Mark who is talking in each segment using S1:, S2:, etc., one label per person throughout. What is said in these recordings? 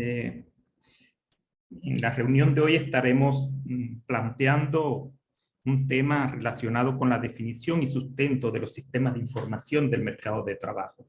S1: En la reunión de hoy estaremos planteando un tema relacionado con la definición y sustento de los sistemas de información del mercado de trabajo.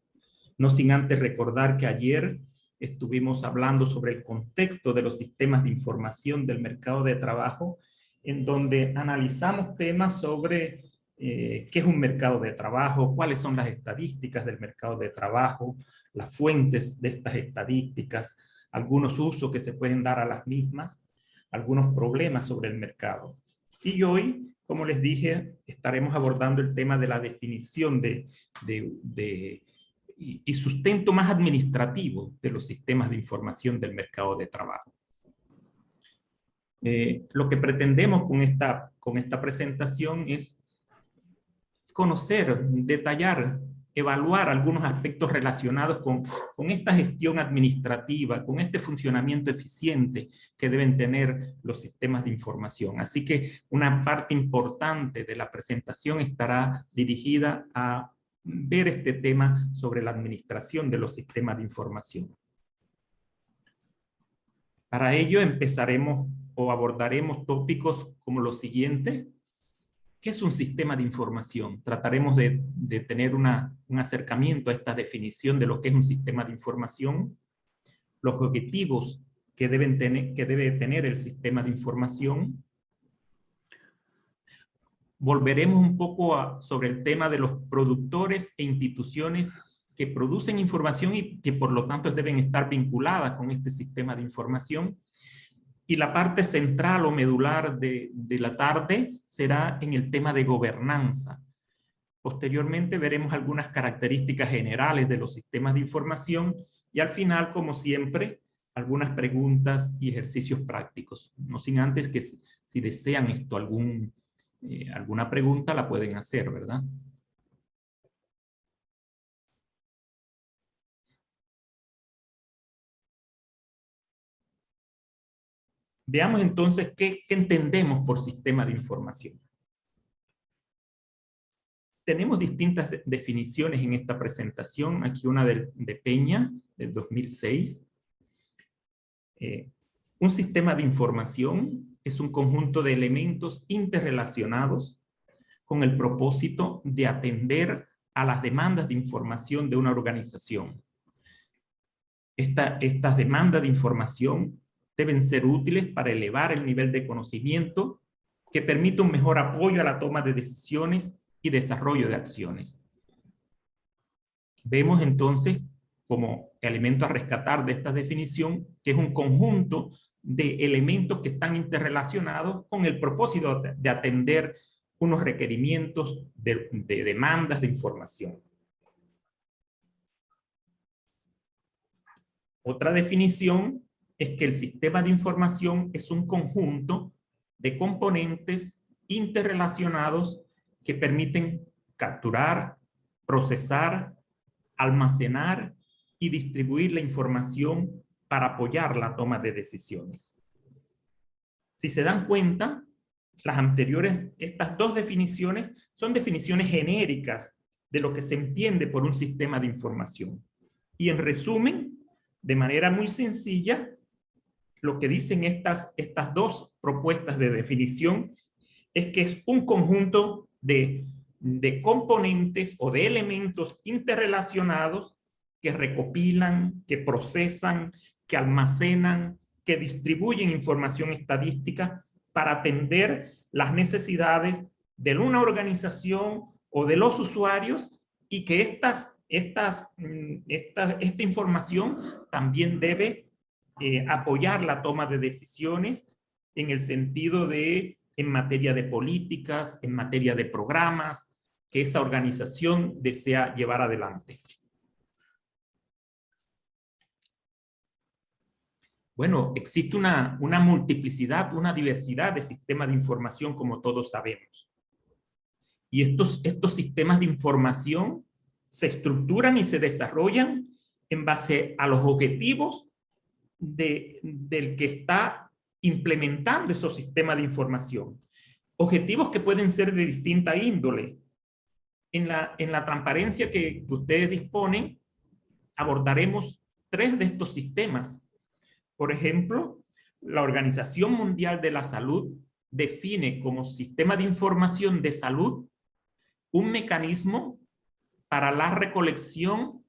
S1: No sin antes recordar que ayer estuvimos hablando sobre el contexto de los sistemas de información del mercado de trabajo, en donde analizamos temas sobre qué es un mercado de trabajo, cuáles son las estadísticas del mercado de trabajo, las fuentes de estas estadísticas, algunos usos que se pueden dar a las mismas, algunos problemas sobre el mercado. Y hoy, como les dije, estaremos abordando el tema de la definición y sustento más administrativo de los sistemas de información del mercado de trabajo. Lo que pretendemos con esta presentación es conocer, detallar, evaluar algunos aspectos relacionados con esta gestión administrativa, con este funcionamiento eficiente que deben tener los sistemas de información. Así que una parte importante de la presentación estará dirigida a ver este tema sobre la administración de los sistemas de información. Para ello empezaremos o abordaremos tópicos como los siguientes. ¿Qué es un sistema de información? Trataremos de tener un acercamiento a esta definición de lo que es un sistema de información, los objetivos que debe tener el sistema de información. Volveremos un poco sobre el tema de los productores e instituciones que producen información y que por lo tanto deben estar vinculadas con este sistema de información. Y la parte central o medular de la tarde será en el tema de gobernanza. Posteriormente veremos algunas características generales de los sistemas de información y al final, como siempre, algunas preguntas y ejercicios prácticos. No sin antes que si desean alguna pregunta la pueden hacer, ¿verdad? Veamos entonces qué entendemos por sistema de información. Tenemos distintas definiciones en esta presentación. Aquí una de Peña, del 2006. Un sistema de información es un conjunto de elementos interrelacionados con el propósito de atender a las demandas de información de una organización. Estas demandas de información deben ser útiles para elevar el nivel de conocimiento que permita un mejor apoyo a la toma de decisiones y desarrollo de acciones. Vemos entonces como elemento a rescatar de esta definición que es un conjunto de elementos que están interrelacionados con el propósito de atender unos requerimientos de demandas de información. Otra definición es que el sistema de información es un conjunto de componentes interrelacionados que permiten capturar, procesar, almacenar y distribuir la información para apoyar la toma de decisiones. Si se dan cuenta, las anteriores, estas dos definiciones son definiciones genéricas de lo que se entiende por un sistema de información. Y en resumen, de manera muy sencilla, lo que dicen estas dos propuestas de definición es que es un conjunto de componentes o de elementos interrelacionados que recopilan, que procesan, que almacenan, que distribuyen información estadística para atender las necesidades de una organización o de los usuarios y que esta información también debe apoyar la toma de decisiones en el sentido de en materia de políticas, en materia de programas que esa organización desea llevar adelante. Bueno, existe una multiplicidad, una diversidad de sistemas de información, como todos sabemos. Y estos sistemas de información se estructuran y se desarrollan en base a los objetivos del que está implementando esos sistemas de información. Objetivos que pueden ser de distinta índole. En la transparencia que ustedes disponen, abordaremos 3 de estos sistemas. Por ejemplo, la Organización Mundial de la Salud define como sistema de información de salud un mecanismo para la recolección,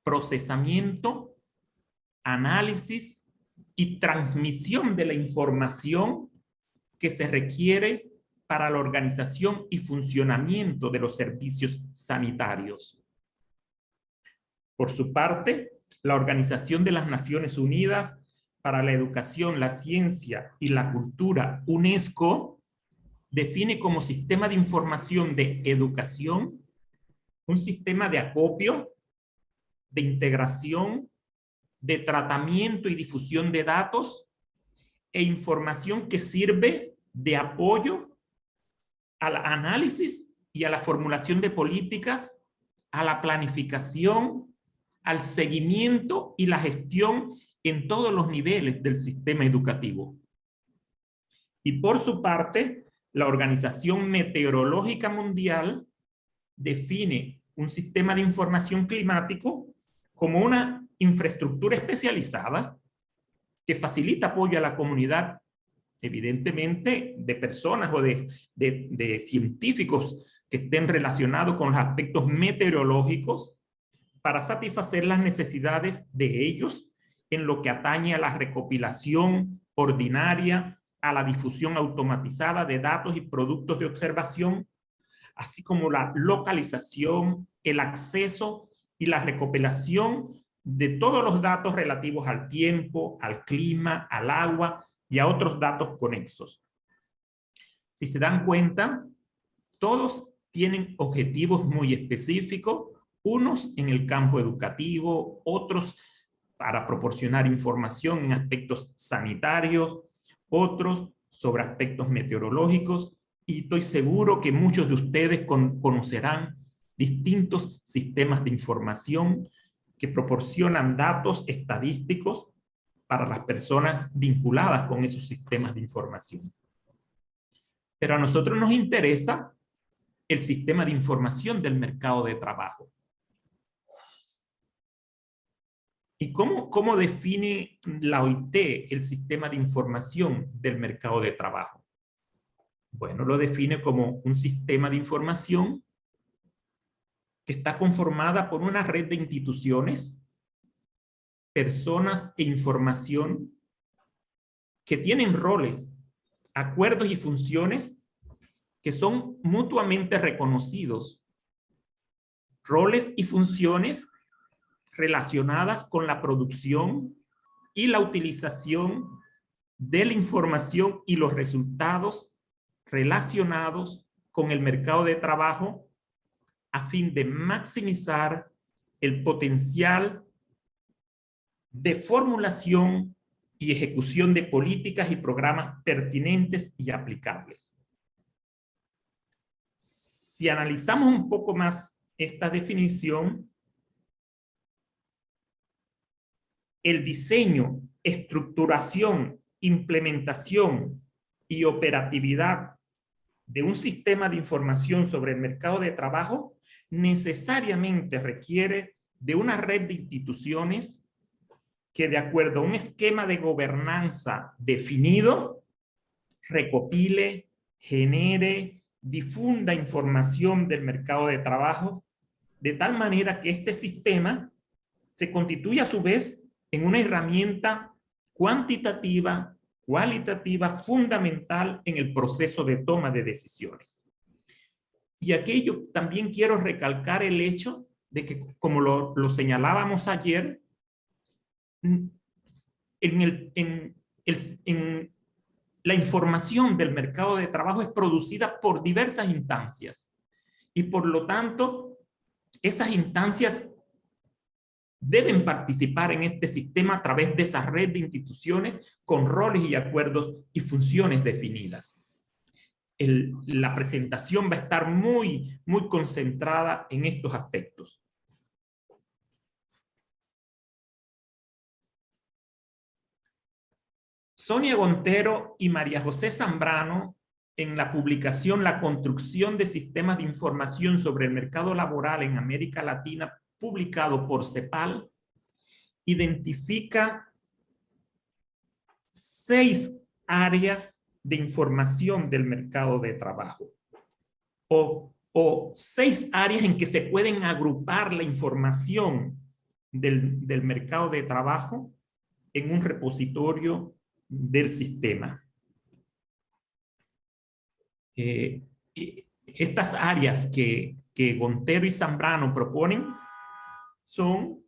S1: procesamiento, análisis y transmisión de la información que se requiere para la organización y funcionamiento de los servicios sanitarios. Por su parte, la Organización de las Naciones Unidas para la Educación, la Ciencia y la Cultura, UNESCO, define como sistema de información de educación un sistema de acopio, de integración, de tratamiento y difusión de datos e información que sirve de apoyo al análisis y a la formulación de políticas, a la planificación, al seguimiento y la gestión en todos los niveles del sistema educativo. Y por su parte, la Organización Meteorológica Mundial define un sistema de información climático como una infraestructura especializada que facilita apoyo a la comunidad, evidentemente de personas o de científicos que estén relacionados con los aspectos meteorológicos para satisfacer las necesidades de ellos en lo que atañe a la recopilación ordinaria, a la difusión automatizada de datos y productos de observación, así como la localización, el acceso y la recopilación de todos los datos relativos al tiempo, al clima, al agua y a otros datos conexos. Si se dan cuenta, todos tienen objetivos muy específicos, unos en el campo educativo, otros para proporcionar información en aspectos sanitarios, otros sobre aspectos meteorológicos, y estoy seguro que muchos de ustedes conocerán distintos sistemas de información que proporcionan datos estadísticos para las personas vinculadas con esos sistemas de información. Pero a nosotros nos interesa el sistema de información del mercado de trabajo. ¿Y cómo define la OIT el sistema de información del mercado de trabajo? Bueno, lo define como un sistema de información que está conformada por una red de instituciones, personas e información que tienen roles, acuerdos y funciones que son mutuamente reconocidos. Roles y funciones relacionadas con la producción y la utilización de la información y los resultados relacionados con el mercado de trabajo a fin de maximizar el potencial de formulación y ejecución de políticas y programas pertinentes y aplicables. Si analizamos un poco más esta definición, el diseño, estructuración, implementación y operatividad de un sistema de información sobre el mercado de trabajo necesariamente requiere de una red de instituciones que, de acuerdo a un esquema de gobernanza definido, recopile, genere, difunda información del mercado de trabajo, de tal manera que este sistema se constituye a su vez en una herramienta cuantitativa, cualitativa, fundamental en el proceso de toma de decisiones. Y aquello también quiero recalcar el hecho de que, como lo señalábamos ayer, la información del mercado de trabajo es producida por diversas instancias y por lo tanto esas instancias deben participar en este sistema a través de esa red de instituciones con roles y acuerdos y funciones definidas. La presentación va a estar muy concentrada en estos aspectos. Sonia Gontero y María José Zambrano, en la publicación La construcción de sistemas de información sobre el mercado laboral en América Latina, publicado por CEPAL, identifica 6 áreas de información del mercado de trabajo, o 6 áreas en que se pueden agrupar la información del mercado de trabajo en un repositorio del sistema. Estas áreas que Gontero y Zambrano proponen son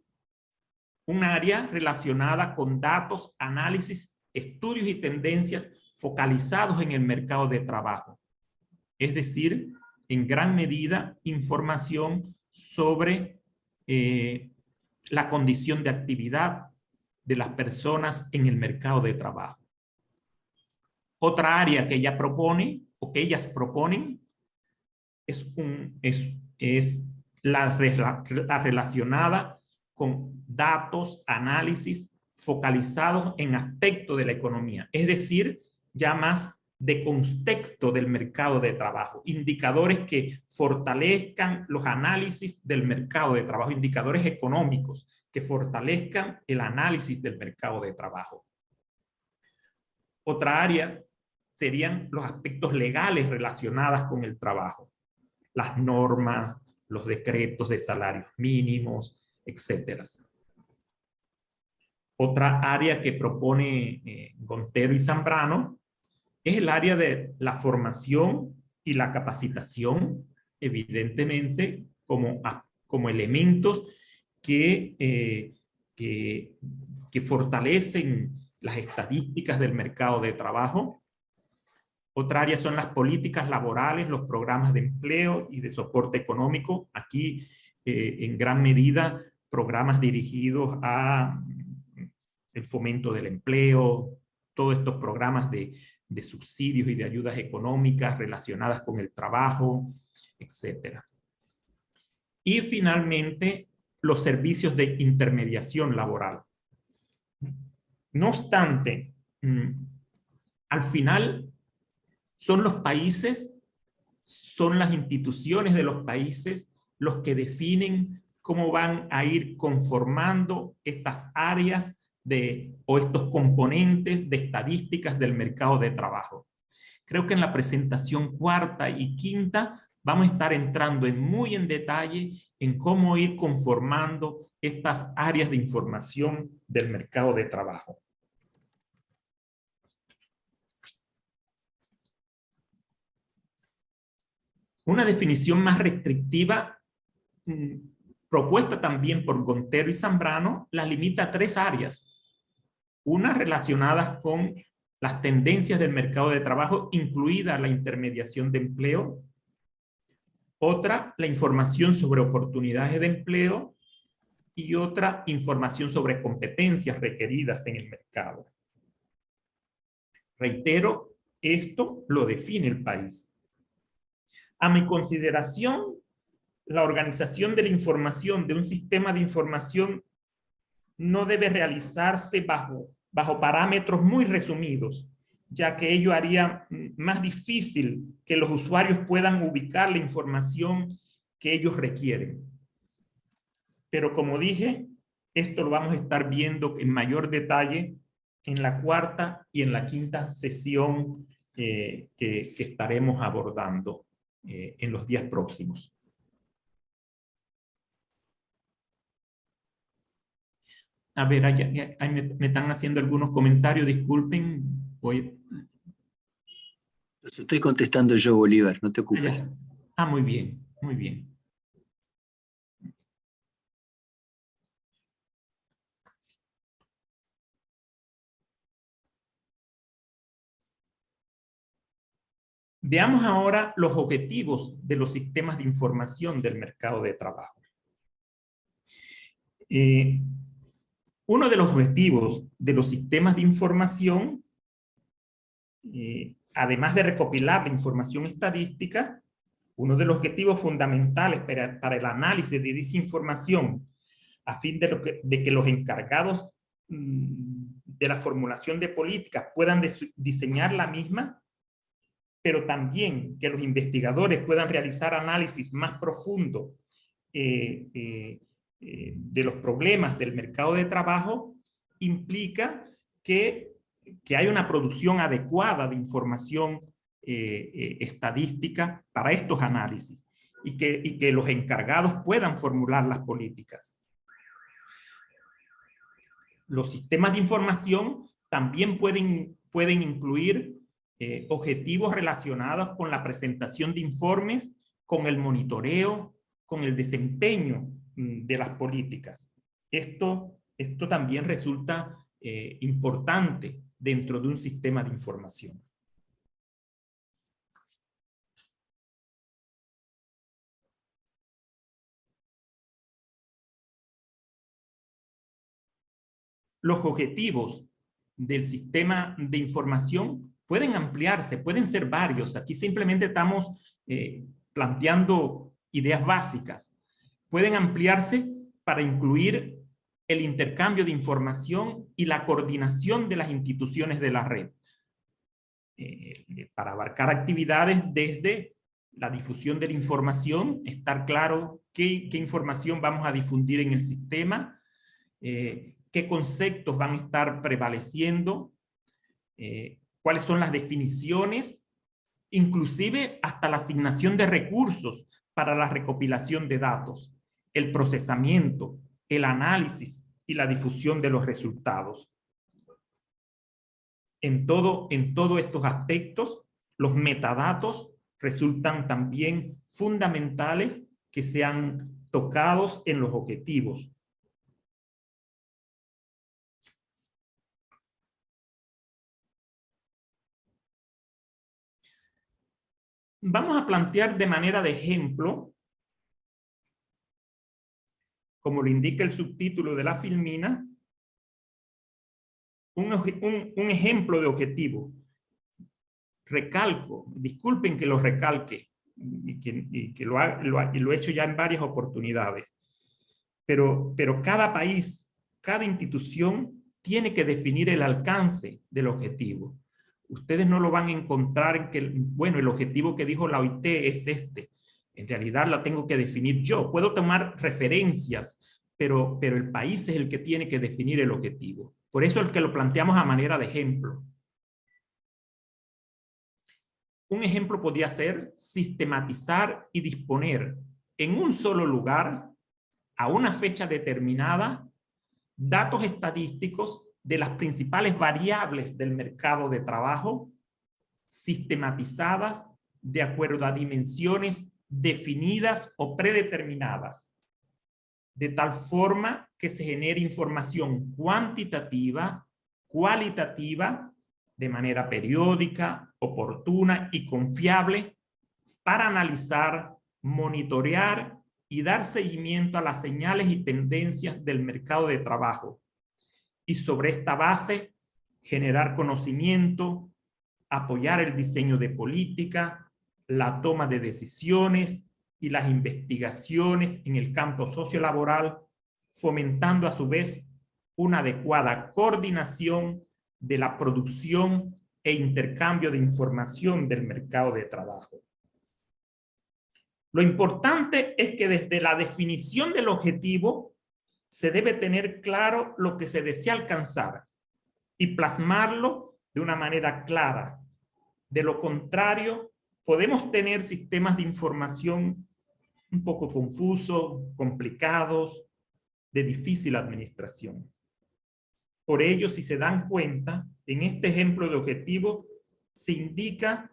S1: un área relacionada con datos, análisis, estudios y tendencias focalizados en el mercado de trabajo. Es decir, en gran medida, información sobre la condición de actividad de las personas en el mercado de trabajo. Otra área que ella propone, o que ellas proponen, es la relacionada con datos, análisis focalizados en aspectos de la economía, es decir, ya más de contexto del mercado de trabajo, indicadores que fortalezcan los análisis del mercado de trabajo, indicadores económicos que fortalezcan el análisis del mercado de trabajo. Otra área serían los aspectos legales relacionados con el trabajo, las normas, los decretos de salarios mínimos, etcétera. Otra área que propone Gontero y Zambrano es el área de la formación y la capacitación, evidentemente como elementos que fortalecen las estadísticas del mercado de trabajo. Otra área son las políticas laborales, los programas de empleo y de soporte económico. Aquí, en gran medida, programas dirigidos a el fomento del empleo, todos estos programas de subsidios y de ayudas económicas relacionadas con el trabajo, etc. Y finalmente, los servicios de intermediación laboral. No obstante, al final son los países, son las instituciones de los países los que definen cómo van a ir conformando estas áreas o estos componentes de estadísticas del mercado de trabajo. Creo que en la presentación cuarta y quinta vamos a estar entrando muy en detalle en cómo ir conformando estas áreas de información del mercado de trabajo. Una definición más restrictiva, propuesta también por Gontero y Zambrano, la limita a 3 áreas. Una relacionadas con las tendencias del mercado de trabajo, incluida la intermediación de empleo. Otra, la información sobre oportunidades de empleo. Y otra, información sobre competencias requeridas en el mercado. Reitero, esto lo define el país. A mi consideración, la organización de la información de un sistema de información no debe realizarse bajo parámetros muy resumidos, ya que ello haría más difícil que los usuarios puedan ubicar la información que ellos requieren. Pero como dije, esto lo vamos a estar viendo en mayor detalle en la cuarta y en la quinta sesión que estaremos abordando en los días próximos. A ver, me están haciendo algunos comentarios, disculpen.
S2: Los estoy contestando yo, Bolívar, no te ocupes.
S1: Muy bien, muy bien. Veamos ahora los objetivos de los sistemas de información del mercado de trabajo. Uno de los objetivos de los sistemas de información, además de recopilar la información estadística, uno de los objetivos fundamentales para el análisis de esa información, a fin de que los encargados de la formulación de políticas puedan diseñar la misma, pero también que los investigadores puedan realizar análisis más profundo de los problemas del mercado de trabajo, implica que que haya una producción adecuada de información estadística para estos análisis y que los encargados puedan formular las políticas. Los sistemas de información también pueden incluir objetivos relacionados con la presentación de informes, con el monitoreo, con el desempeño de las políticas. Esto también resulta importante dentro de un sistema de información. Los objetivos del sistema de información pueden ampliarse, pueden ser varios. Aquí simplemente estamos planteando ideas básicas. Pueden ampliarse para incluir el intercambio de información y la coordinación de las instituciones de la red. Para abarcar actividades desde la difusión de la información, estar claro qué información vamos a difundir en el sistema, qué conceptos van a estar prevaleciendo, cuáles son las definiciones, inclusive hasta la asignación de recursos para la recopilación de datos, el procesamiento, el análisis y la difusión de los resultados. En todos estos aspectos, los metadatos resultan también fundamentales que sean tocados en los objetivos. Vamos a plantear de manera de ejemplo, como lo indica el subtítulo de la filmina, un ejemplo de objetivo. Recalco, disculpen que lo recalque y que lo he hecho ya en varias oportunidades, pero cada país, cada institución tiene que definir el alcance del objetivo. Ustedes no lo van a encontrar en que, bueno, el objetivo que dijo la OIT es este. En realidad la tengo que definir yo. Puedo tomar referencias, pero el país es el que tiene que definir el objetivo. Por eso es que lo planteamos a manera de ejemplo. Un ejemplo podría ser sistematizar y disponer en un solo lugar, a una fecha determinada, datos estadísticos de las principales variables del mercado de trabajo, sistematizadas de acuerdo a dimensiones definidas o predeterminadas, de tal forma que se genere información cuantitativa, cualitativa, de manera periódica, oportuna y confiable para analizar, monitorear y dar seguimiento a las señales y tendencias del mercado de trabajo. Y sobre esta base, generar conocimiento, apoyar el diseño de política, la toma de decisiones y las investigaciones en el campo sociolaboral, fomentando a su vez una adecuada coordinación de la producción e intercambio de información del mercado de trabajo. Lo importante es que desde la definición del objetivo se debe tener claro lo que se desea alcanzar y plasmarlo de una manera clara. De lo contrario, podemos tener sistemas de información un poco confusos, complicados, de difícil administración. Por ello, si se dan cuenta, en este ejemplo de objetivo se indica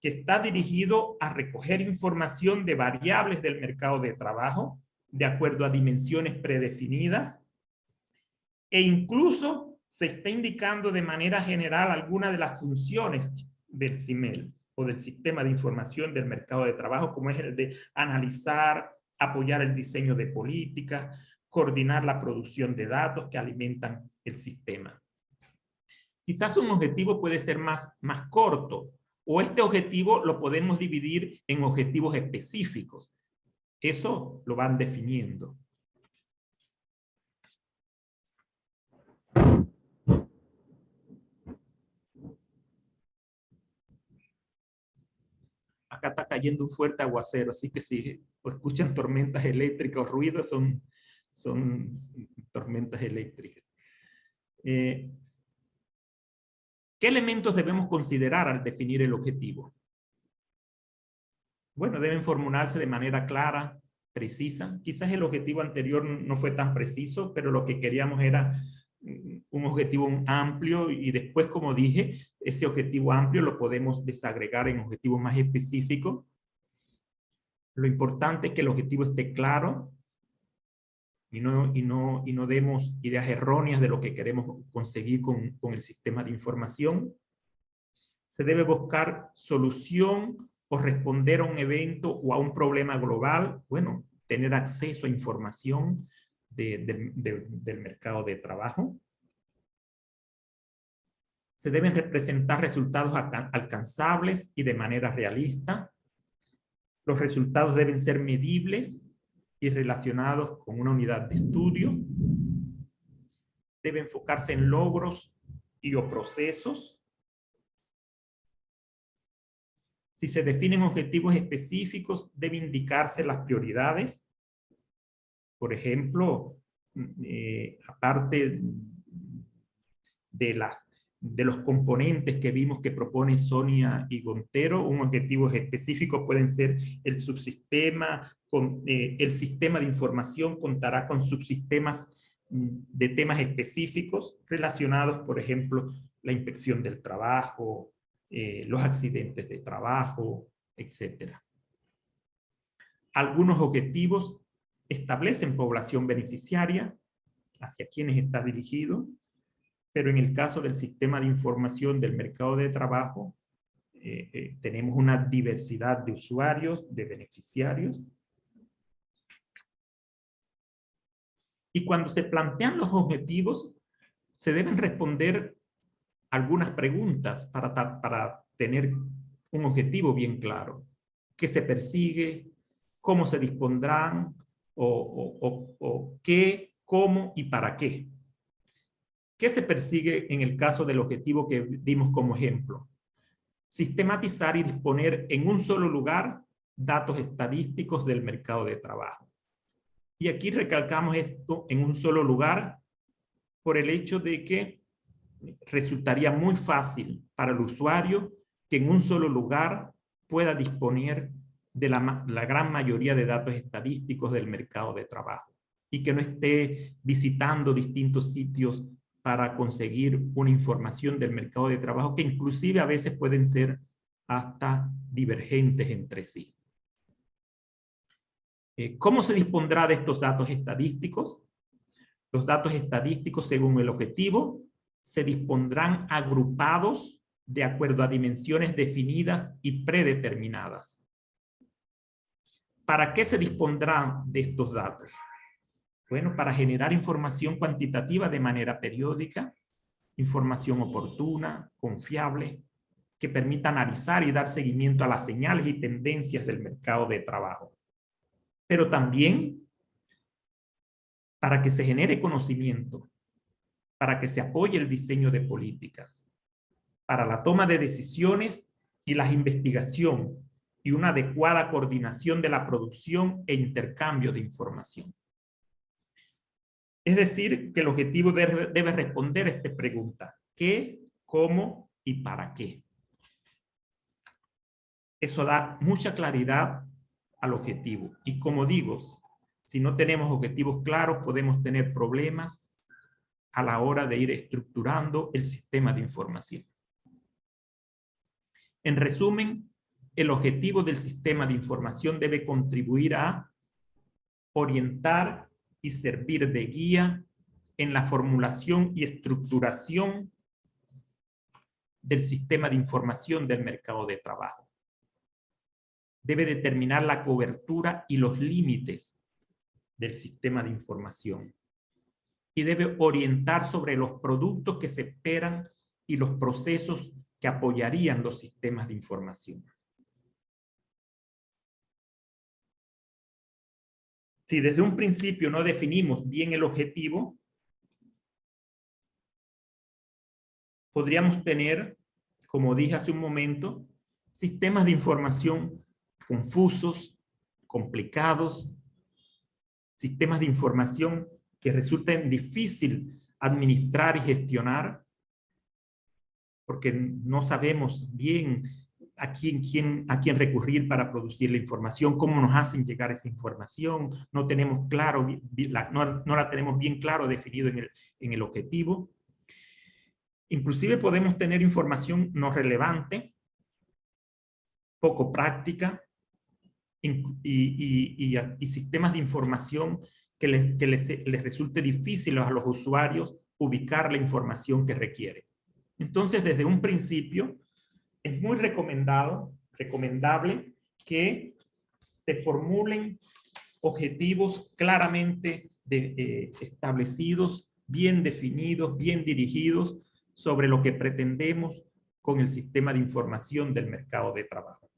S1: que está dirigido a recoger información de variables del mercado de trabajo de acuerdo a dimensiones predefinidas, e incluso se está indicando de manera general algunas de las funciones del CIMEL o del Sistema de Información del Mercado de Trabajo, como es el de analizar, apoyar el diseño de políticas, coordinar la producción de datos que alimentan el sistema. Quizás un objetivo puede ser más corto, o este objetivo lo podemos dividir en objetivos específicos. Eso lo van definiendo. Acá está cayendo un fuerte aguacero, así que si escuchan tormentas eléctricas o ruidos, son tormentas eléctricas. ¿Qué elementos debemos considerar al definir el objetivo? Bueno, deben formularse de manera clara, precisa. Quizás el objetivo anterior no fue tan preciso, pero lo que queríamos era un objetivo amplio y después, como dije, ese objetivo amplio lo podemos desagregar en objetivos más específicos. Lo importante es que el objetivo esté claro y no demos ideas erróneas de lo que queremos conseguir con el sistema de información. Se debe buscar solución o responder a un evento o a un problema global. Bueno, tener acceso a información del mercado de trabajo. Se deben representar resultados alcanzables y de manera realista. Los resultados deben ser medibles y relacionados con una unidad de estudio. Debe enfocarse en logros y o procesos. Si se definen objetivos específicos, debe indicarse las prioridades. Por ejemplo, aparte de los componentes que vimos que propone Sonia y Gontero, un objetivo específico pueden ser el subsistema, el sistema de información contará con subsistemas de temas específicos relacionados, por ejemplo, la inspección del trabajo, los accidentes de trabajo, etc. Algunos objetivos establecen población beneficiaria, hacia quienes está dirigido, pero en el caso del sistema de información del mercado de trabajo, tenemos una diversidad de usuarios, de beneficiarios. Y cuando se plantean los objetivos, se deben responder algunas preguntas para tener un objetivo bien claro. ¿Qué se persigue? ¿Cómo se dispondrán? ¿Qué, cómo y para qué? ¿Qué se persigue en el caso del objetivo que dimos como ejemplo? Sistematizar y disponer en un solo lugar datos estadísticos del mercado de trabajo. Y aquí recalcamos esto en un solo lugar por el hecho de que resultaría muy fácil para el usuario que en un solo lugar pueda disponer de la gran mayoría de datos estadísticos del mercado de trabajo y que no esté visitando distintos sitios para conseguir una información del mercado de trabajo que inclusive a veces pueden ser hasta divergentes entre sí. ¿Cómo se dispondrá de estos datos estadísticos? Los datos estadísticos, según el objetivo, se dispondrán agrupados de acuerdo a dimensiones definidas y predeterminadas. ¿Para qué se dispondrán de estos datos? Bueno, para generar información cuantitativa de manera periódica, información oportuna, confiable, que permita analizar y dar seguimiento a las señales y tendencias del mercado de trabajo. Pero también para que se genere conocimiento, para que se apoye el diseño de políticas, para la toma de decisiones y la investigación y una adecuada coordinación de la producción e intercambio de información. Es decir, que el objetivo debe responder a esta pregunta: ¿qué, cómo y para qué? Eso da mucha claridad al objetivo. Y como digo, si no tenemos objetivos claros, podemos tener problemas a la hora de ir estructurando el sistema de información. En resumen, el objetivo del sistema de información debe contribuir a orientar y servir de guía en la formulación y estructuración del sistema de información del mercado de trabajo. Debe determinar la cobertura y los límites del sistema de información. Y debe orientar sobre los productos que se esperan y los procesos que apoyarían los sistemas de información. Si desde un principio no definimos bien el objetivo, podríamos tener, como dije hace un momento, sistemas de información confusos, complicados, sistemas de información que resulten difícil administrar y gestionar. porque no sabemos bien a quién recurrir para producir la información, cómo nos hacen llegar esa información, no tenemos claro, no la tenemos bien claro definido en el objetivo. Inclusive podemos tener información no relevante, poco práctica, y sistemas de información que les resulte difícil a los usuarios ubicar la información que requieren. Entonces, desde un principio, es muy recomendable que se formulen objetivos claramente establecidos, bien definidos, bien dirigidos sobre lo que pretendemos con el sistema de información del mercado de trabajo.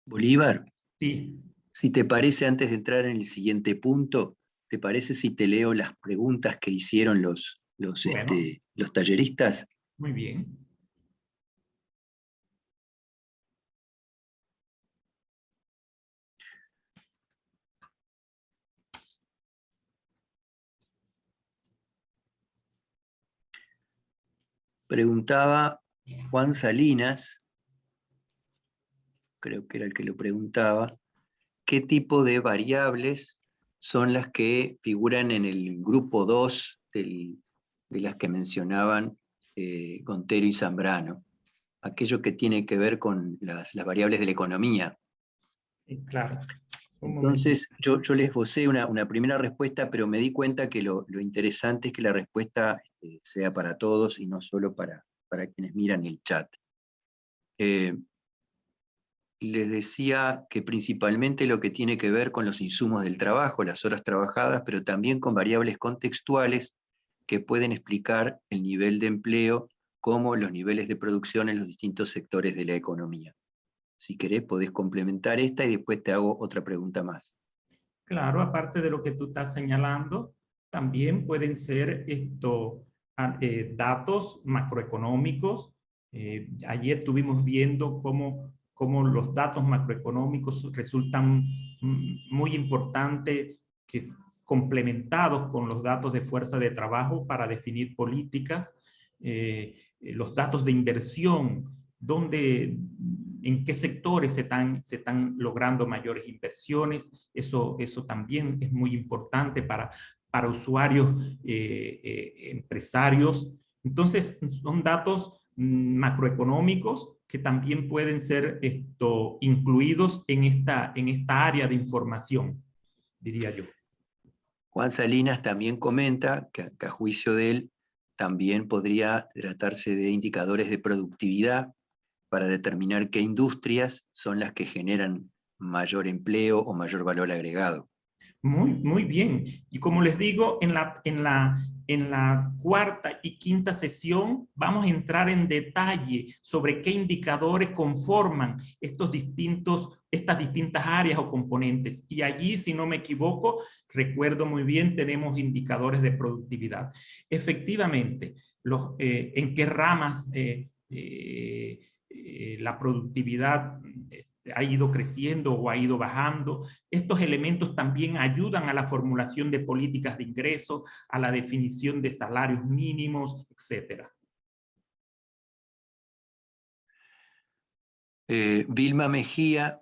S2: Bolívar,
S1: Sí.
S2: si te parece, antes de entrar en el siguiente punto, ¿te parece si te leo las preguntas que hicieron los talleristas?
S1: Muy bien.
S2: Preguntaba Juan Salinas, creo que era el que lo preguntaba, ¿qué tipo de variables son las que figuran en el grupo 2 de las que mencionaban Gontero y Zambrano? Aquello que tiene que ver con las variables de la economía.
S1: Claro.
S2: Entonces, yo les esbocé una primera respuesta, pero me di cuenta que lo interesante es que la respuesta sea para todos y no solo para quienes miran el chat. Les decía que principalmente lo que tiene que ver con los insumos del trabajo, las horas trabajadas, pero también con variables contextuales que pueden explicar el nivel de empleo como los niveles de producción en los distintos sectores de la economía. Si querés, podés complementar esta y después te hago otra pregunta más.
S1: Claro, aparte de lo que tú estás señalando, también pueden ser datos macroeconómicos. Ayer estuvimos viendo cómo los datos macroeconómicos resultan muy importantes, complementados con los datos de fuerza de trabajo para definir políticas. Los datos de inversión, en qué sectores se están logrando mayores inversiones. Eso también es muy importante para usuarios empresarios. Entonces, son datos macroeconómicos que también pueden ser incluidos en esta área de información, diría yo.
S2: Juan Salinas también comenta que a juicio de él también podría tratarse de indicadores de productividad para determinar qué industrias son las que generan mayor empleo o mayor valor agregado.
S1: Muy bien. Y como les digo, en la cuarta y quinta sesión vamos a entrar en detalle sobre qué indicadores conforman estas distintas áreas o componentes. Y allí, si no me equivoco, recuerdo muy bien, tenemos indicadores de productividad. Efectivamente, en qué ramas la productividad ha ido creciendo o ha ido bajando. Estos elementos también ayudan a la formulación de políticas de ingreso, a la definición de salarios mínimos, etc.
S2: Vilma Mejía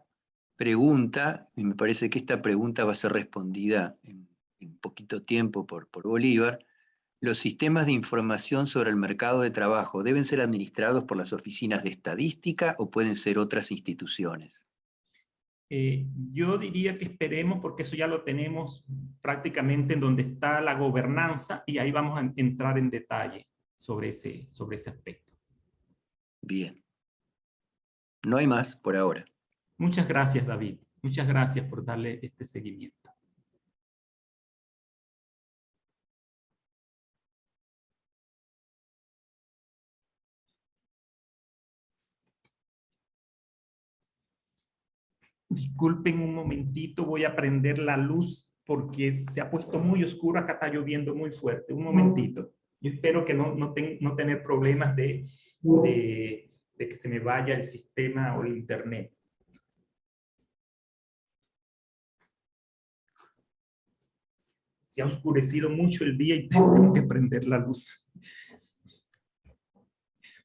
S2: pregunta, y me parece que esta pregunta va a ser respondida en poquito tiempo por Bolívar: ¿los sistemas de información sobre el mercado de trabajo deben ser administrados por las oficinas de estadística o pueden ser otras instituciones?
S1: Yo diría que esperemos, porque eso ya lo tenemos prácticamente en donde está la gobernanza, y ahí vamos a entrar en detalle sobre ese aspecto.
S2: Bien. No hay más por ahora.
S1: Muchas gracias, David. Muchas gracias por darle este seguimiento. Disculpen un momentito, voy a prender la luz porque se ha puesto muy oscuro, acá está lloviendo muy fuerte. Un momentito. Yo espero que no tener problemas de que se me vaya el sistema o el internet. Se ha oscurecido mucho el día y tengo que prender la luz.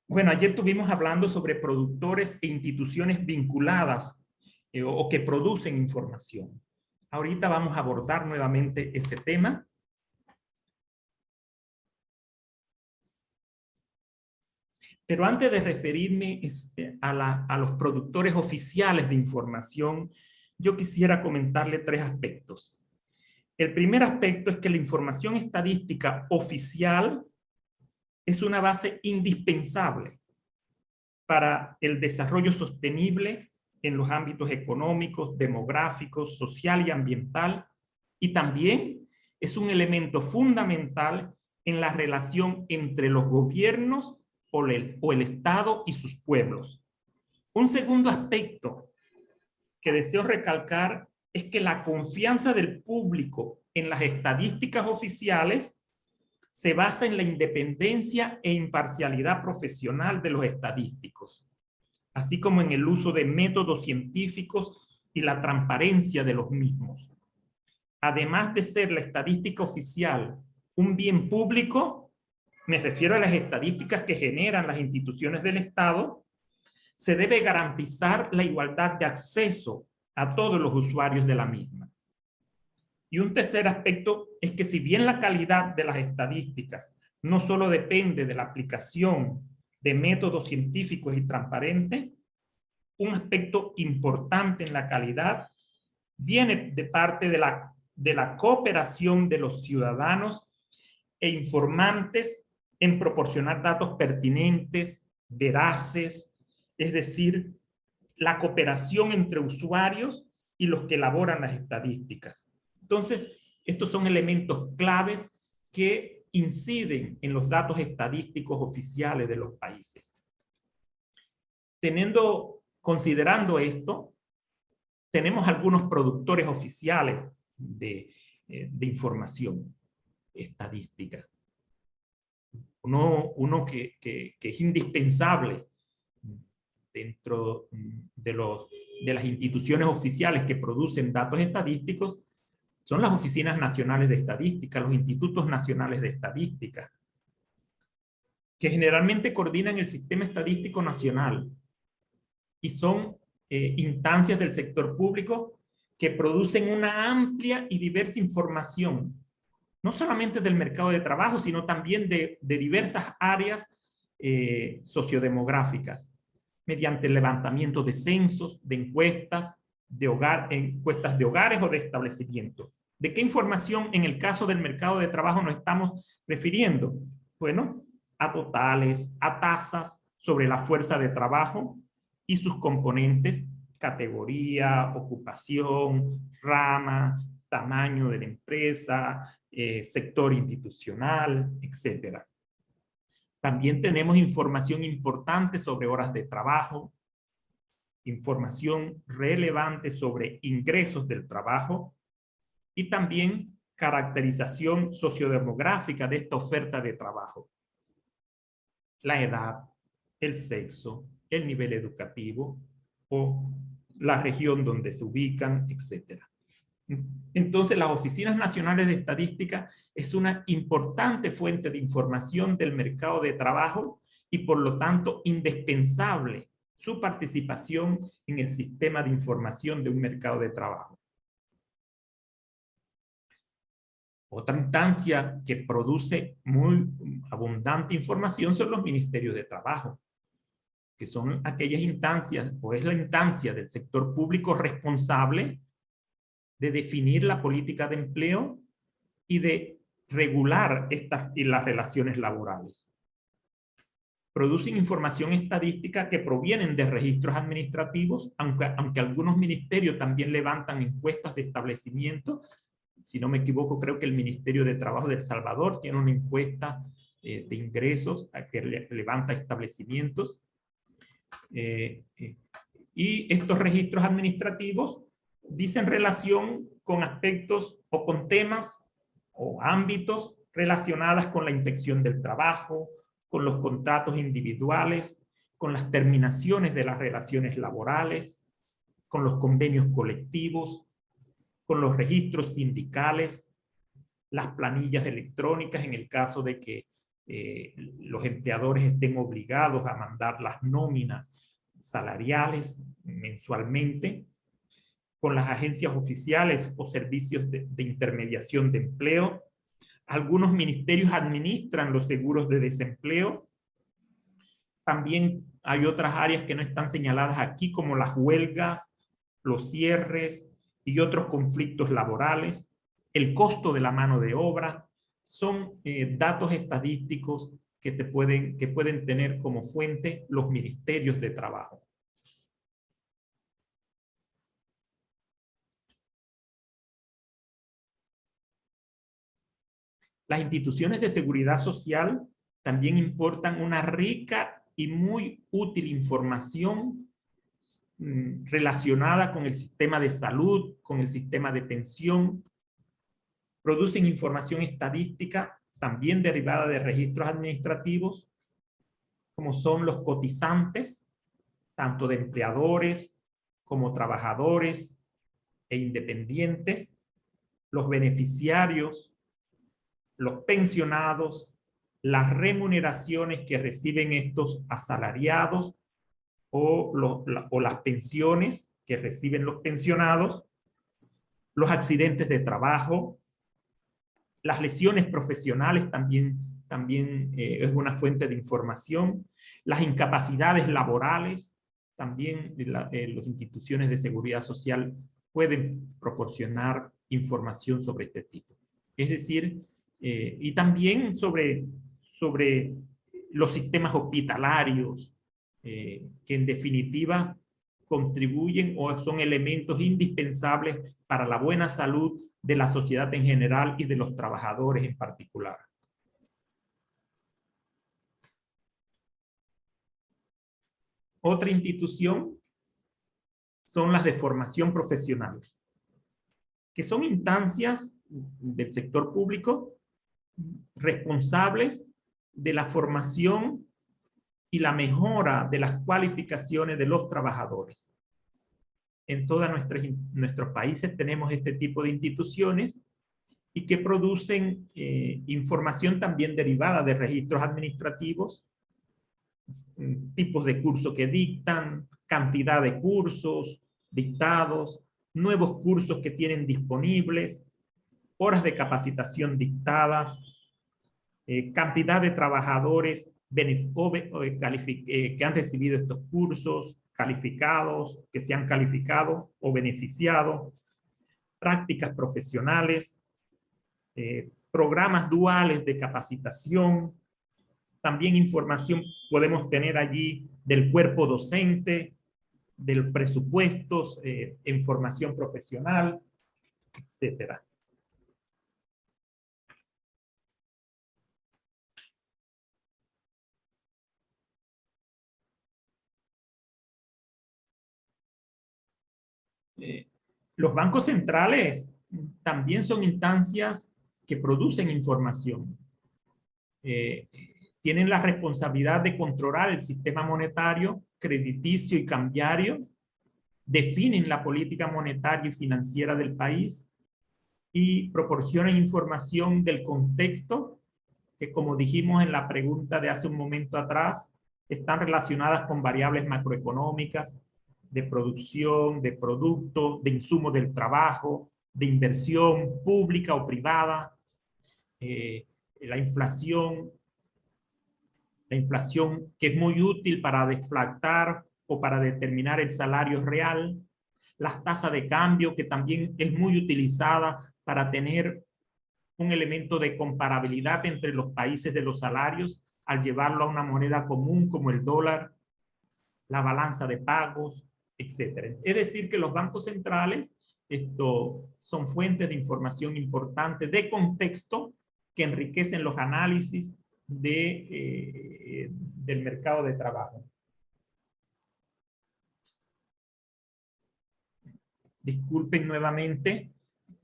S1: Bueno, ayer estuvimos hablando sobre productores e instituciones vinculadas o que producen información. Ahorita vamos a abordar nuevamente ese tema. Pero antes de referirme a los productores oficiales de información, yo quisiera comentarle tres aspectos. El primer aspecto es que la información estadística oficial es una base indispensable para el desarrollo sostenible en los ámbitos económicos, demográficos, social y ambiental, y también es un elemento fundamental en la relación entre los gobiernos o el Estado y sus pueblos. Un segundo aspecto que deseo recalcar es que la confianza del público en las estadísticas oficiales se basa en la independencia e imparcialidad profesional de los estadísticos, así como en el uso de métodos científicos y la transparencia de los mismos. Además de ser la estadística oficial un bien público, me refiero a las estadísticas que generan las instituciones del Estado, se debe garantizar la igualdad de acceso a todos los usuarios de la misma. Y un tercer aspecto es que si bien la calidad de las estadísticas no solo depende de la aplicación de métodos científicos y transparentes, un aspecto importante en la calidad viene de parte de la cooperación de los ciudadanos e informantes en proporcionar datos pertinentes, veraces, es decir, la cooperación entre usuarios y los que elaboran las estadísticas. Entonces, estos son elementos claves que inciden en los datos estadísticos oficiales de los países. Considerando esto, tenemos algunos productores oficiales de información estadística. Uno que es indispensable dentro de las instituciones oficiales que producen datos estadísticos son las oficinas nacionales de estadística, los institutos nacionales de estadística, que generalmente coordinan el sistema estadístico nacional y son instancias del sector público que producen una amplia y diversa información, no solamente del mercado de trabajo, sino también de diversas áreas sociodemográficas, mediante el levantamiento de censos, de encuestas de hogares o de establecimientos. ¿De qué información en el caso del mercado de trabajo nos estamos refiriendo? Bueno, a totales, a tasas sobre la fuerza de trabajo y sus componentes, categoría, ocupación, rama, tamaño de la empresa, sector institucional, etc. También tenemos información importante sobre horas de trabajo, información relevante sobre ingresos del trabajo y también caracterización sociodemográfica de esta oferta de trabajo. La edad, el sexo, el nivel educativo o la región donde se ubican, etc. Entonces, las oficinas nacionales de estadística es una importante fuente de información del mercado de trabajo y por lo tanto indispensable su participación en el sistema de información de un mercado de trabajo. Otra instancia que produce muy abundante información son los ministerios de trabajo, que son aquellas instancias, o es la instancia del sector público responsable de definir la política de empleo y de regular las relaciones laborales. Producen información estadística que provienen de registros administrativos, aunque algunos ministerios también levantan encuestas de establecimiento. Si no me equivoco, creo que el Ministerio de Trabajo de El Salvador tiene una encuesta de ingresos que levanta establecimientos. Y estos registros administrativos dicen relación con aspectos o con temas o ámbitos relacionados con la inspección del trabajo, con los contratos individuales, con las terminaciones de las relaciones laborales, con los convenios colectivos, con los registros sindicales, las planillas electrónicas en el caso de que los empleadores estén obligados a mandar las nóminas salariales mensualmente, con las agencias oficiales o servicios de intermediación de empleo. Algunos ministerios administran los seguros de desempleo. También hay otras áreas que no están señaladas aquí, como las huelgas, los cierres y otros conflictos laborales. El costo de la mano de obra son datos estadísticos que pueden tener como fuente los ministerios de trabajo. Las instituciones de seguridad social también importan una rica y muy útil información relacionada con el sistema de salud, con el sistema de pensión. Producen información estadística también derivada de registros administrativos, como son los cotizantes, tanto de empleadores como trabajadores e independientes, los beneficiarios, los pensionados, las remuneraciones que reciben estos asalariados o las pensiones que reciben los pensionados, los accidentes de trabajo, las lesiones profesionales también es una fuente de información, las incapacidades laborales, también las instituciones de seguridad social pueden proporcionar información sobre este tipo. Es decir, y también sobre los sistemas hospitalarios, que en definitiva contribuyen o son elementos indispensables para la buena salud de la sociedad en general y de los trabajadores en particular. Otra institución son las de formación profesional, que son instancias del sector público responsables de la formación y la mejora de las cualificaciones de los trabajadores. En todos nuestros países tenemos este tipo de instituciones y que producen información también derivada de registros administrativos, tipos de cursos que dictan, cantidad de cursos dictados, nuevos cursos que tienen disponibles, horas de capacitación dictadas, cantidad de trabajadores que han recibido estos cursos, calificados, que se han calificado o beneficiado, prácticas profesionales, programas duales de capacitación. También información podemos tener allí del cuerpo docente, del presupuestos en formación profesional, etcétera. Los bancos centrales también son instancias que producen información. Tienen la responsabilidad de controlar el sistema monetario, crediticio y cambiario, definen la política monetaria y financiera del país y proporcionan información del contexto que, como dijimos en la pregunta de hace un momento atrás, están relacionadas con variables macroeconómicas, de producción, de productos, de insumos del trabajo, de inversión pública o privada, la inflación que es muy útil para deflactar o para determinar el salario real, las tasas de cambio, que también es muy utilizada para tener un elemento de comparabilidad entre los países de los salarios al llevarlo a una moneda común como el dólar, la balanza de pagos, etc. Es decir, que los bancos centrales son fuentes de información importante de contexto que enriquecen los análisis del mercado de trabajo. Disculpen nuevamente,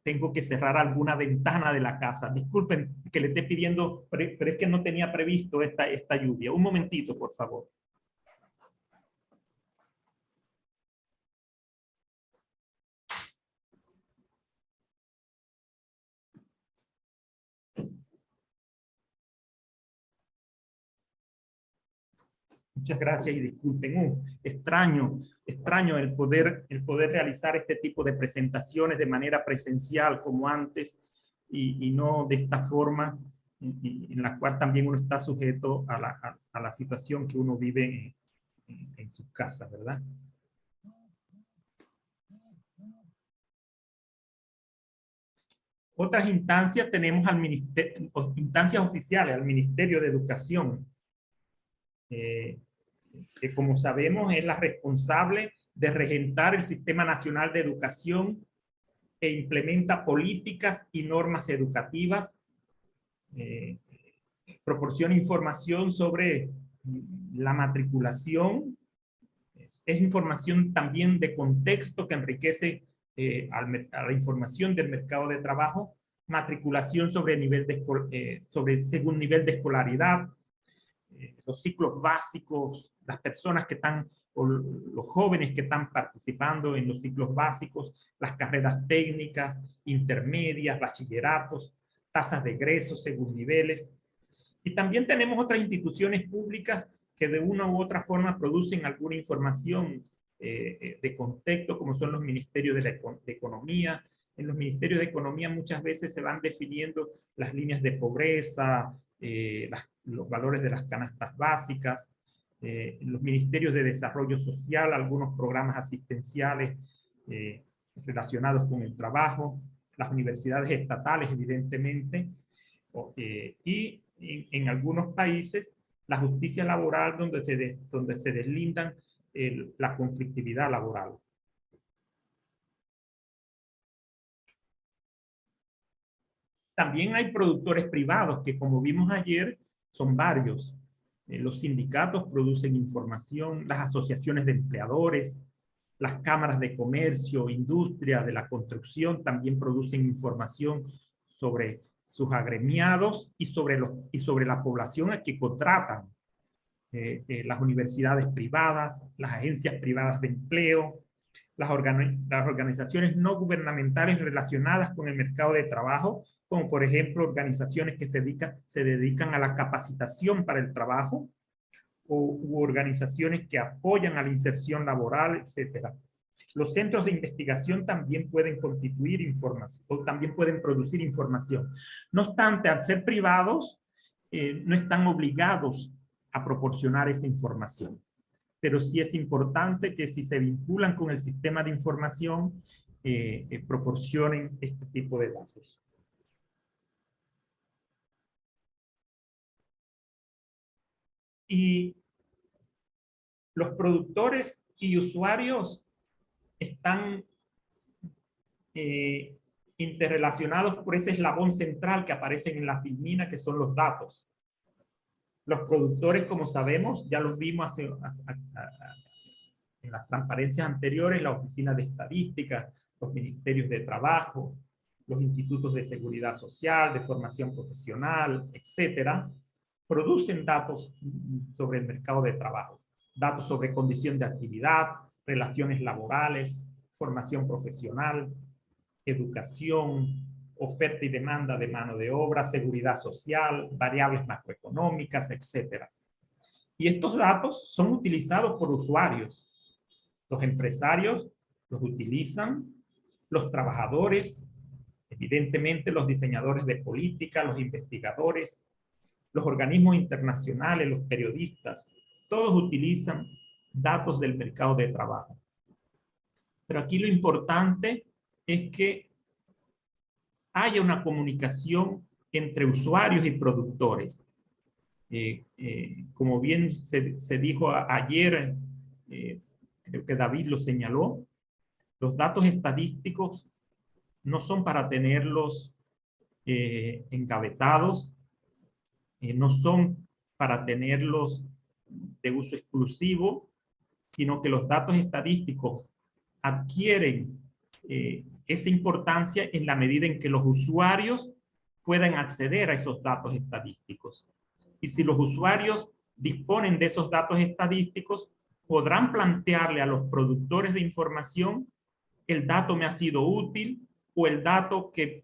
S1: tengo que cerrar alguna ventana de la casa. Disculpen que le esté pidiendo, pero es que no tenía previsto esta lluvia. Un momentito, por favor. Muchas gracias y disculpen. Extraño el poder realizar este tipo de presentaciones de manera presencial como antes y no de esta forma en la cual también uno está sujeto a la situación que uno vive en sus casas, ¿verdad? Otras instancias tenemos al ministerio, instancias oficiales, al Ministerio de Educación, que como sabemos es la responsable de regentar el Sistema Nacional de Educación e implementa políticas y normas educativas, proporciona información sobre la matriculación, es información también de contexto que enriquece a la información del mercado de trabajo, matriculación sobre según nivel de escolaridad, los ciclos básicos, las personas que están, o los jóvenes que están participando en los ciclos básicos, las carreras técnicas, intermedias, bachilleratos, tasas de egreso según niveles. Y también tenemos otras instituciones públicas que de una u otra forma producen alguna información de contexto, como son los ministerios de Economía. En los ministerios de Economía muchas veces se van definiendo las líneas de pobreza, los valores de las canastas básicas. En los ministerios de Desarrollo Social, algunos programas asistenciales relacionados con el trabajo, las universidades estatales, evidentemente, y en algunos países la justicia laboral donde se deslindan la conflictividad laboral. También hay productores privados que, como vimos ayer, son varios. Los sindicatos producen información, las asociaciones de empleadores, las cámaras de comercio, industria, de la construcción también producen información sobre sus agremiados y sobre la población a que contratan. Las universidades privadas, las agencias privadas de empleo, las organizaciones no gubernamentales relacionadas con el mercado de trabajo, como por ejemplo organizaciones que se dedican a la capacitación para el trabajo, u organizaciones que apoyan a la inserción laboral, etc. Los centros de investigación también pueden constituir información, o también pueden producir información. No obstante, al ser privados, no están obligados a proporcionar esa información. Pero sí es importante que si se vinculan con el sistema de información, proporcionen este tipo de datos. Y los productores y usuarios están interrelacionados por ese eslabón central que aparece en la filmina, que son los datos. Los productores, como sabemos, ya los vimos en las transparencias anteriores, la Oficina de Estadística, los ministerios de Trabajo, los institutos de seguridad social, de formación profesional, etcétera, producen datos sobre el mercado de trabajo, datos sobre condición de actividad, relaciones laborales, formación profesional, educación, oferta y demanda de mano de obra, seguridad social, variables macroeconómicas, etcétera. Y estos datos son utilizados por usuarios. Los empresarios los utilizan, los trabajadores, evidentemente los diseñadores de política, los investigadores, los organismos internacionales, los periodistas, todos utilizan datos del mercado de trabajo. Pero aquí lo importante es que haya una comunicación entre usuarios y productores. Como bien se dijo ayer, creo que David lo señaló, los datos estadísticos no son para tenerlos encabetados, no son para tenerlos de uso exclusivo, sino que los datos estadísticos adquieren esa importancia en la medida en que los usuarios puedan acceder a esos datos estadísticos. Y si los usuarios disponen de esos datos estadísticos, podrán plantearle a los productores de información: el dato me ha sido útil, o el dato que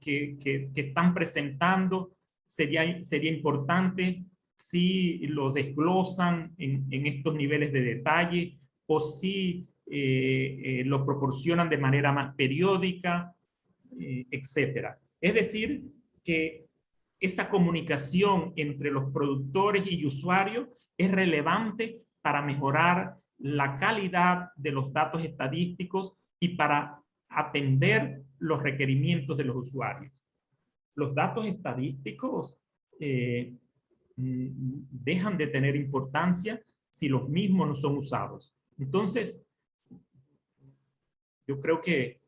S1: están presentando sería importante si lo desglosan en estos niveles de detalle o si lo proporcionan de manera más periódica, etcétera. Es decir, que esa comunicación entre los productores y usuarios es relevante para mejorar la calidad de los datos estadísticos y para atender los requerimientos de los usuarios. Los datos estadísticos dejan de tener importancia si los mismos no son usados. Entonces, yo creo que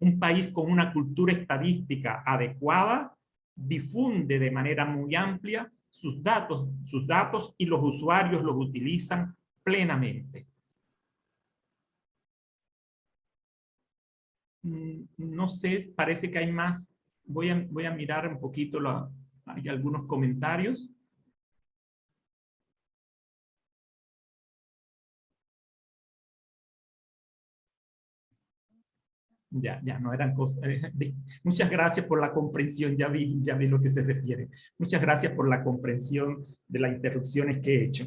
S1: un país con una cultura estadística adecuada difunde de manera muy amplia sus datos y los usuarios los utilizan plenamente. No sé, parece que hay más. Voy a mirar un poquito, hay algunos comentarios. Ya no eran cosas. Muchas gracias por la comprensión, ya vi lo que se refiere. Muchas gracias por la comprensión de las interrupciones que he hecho.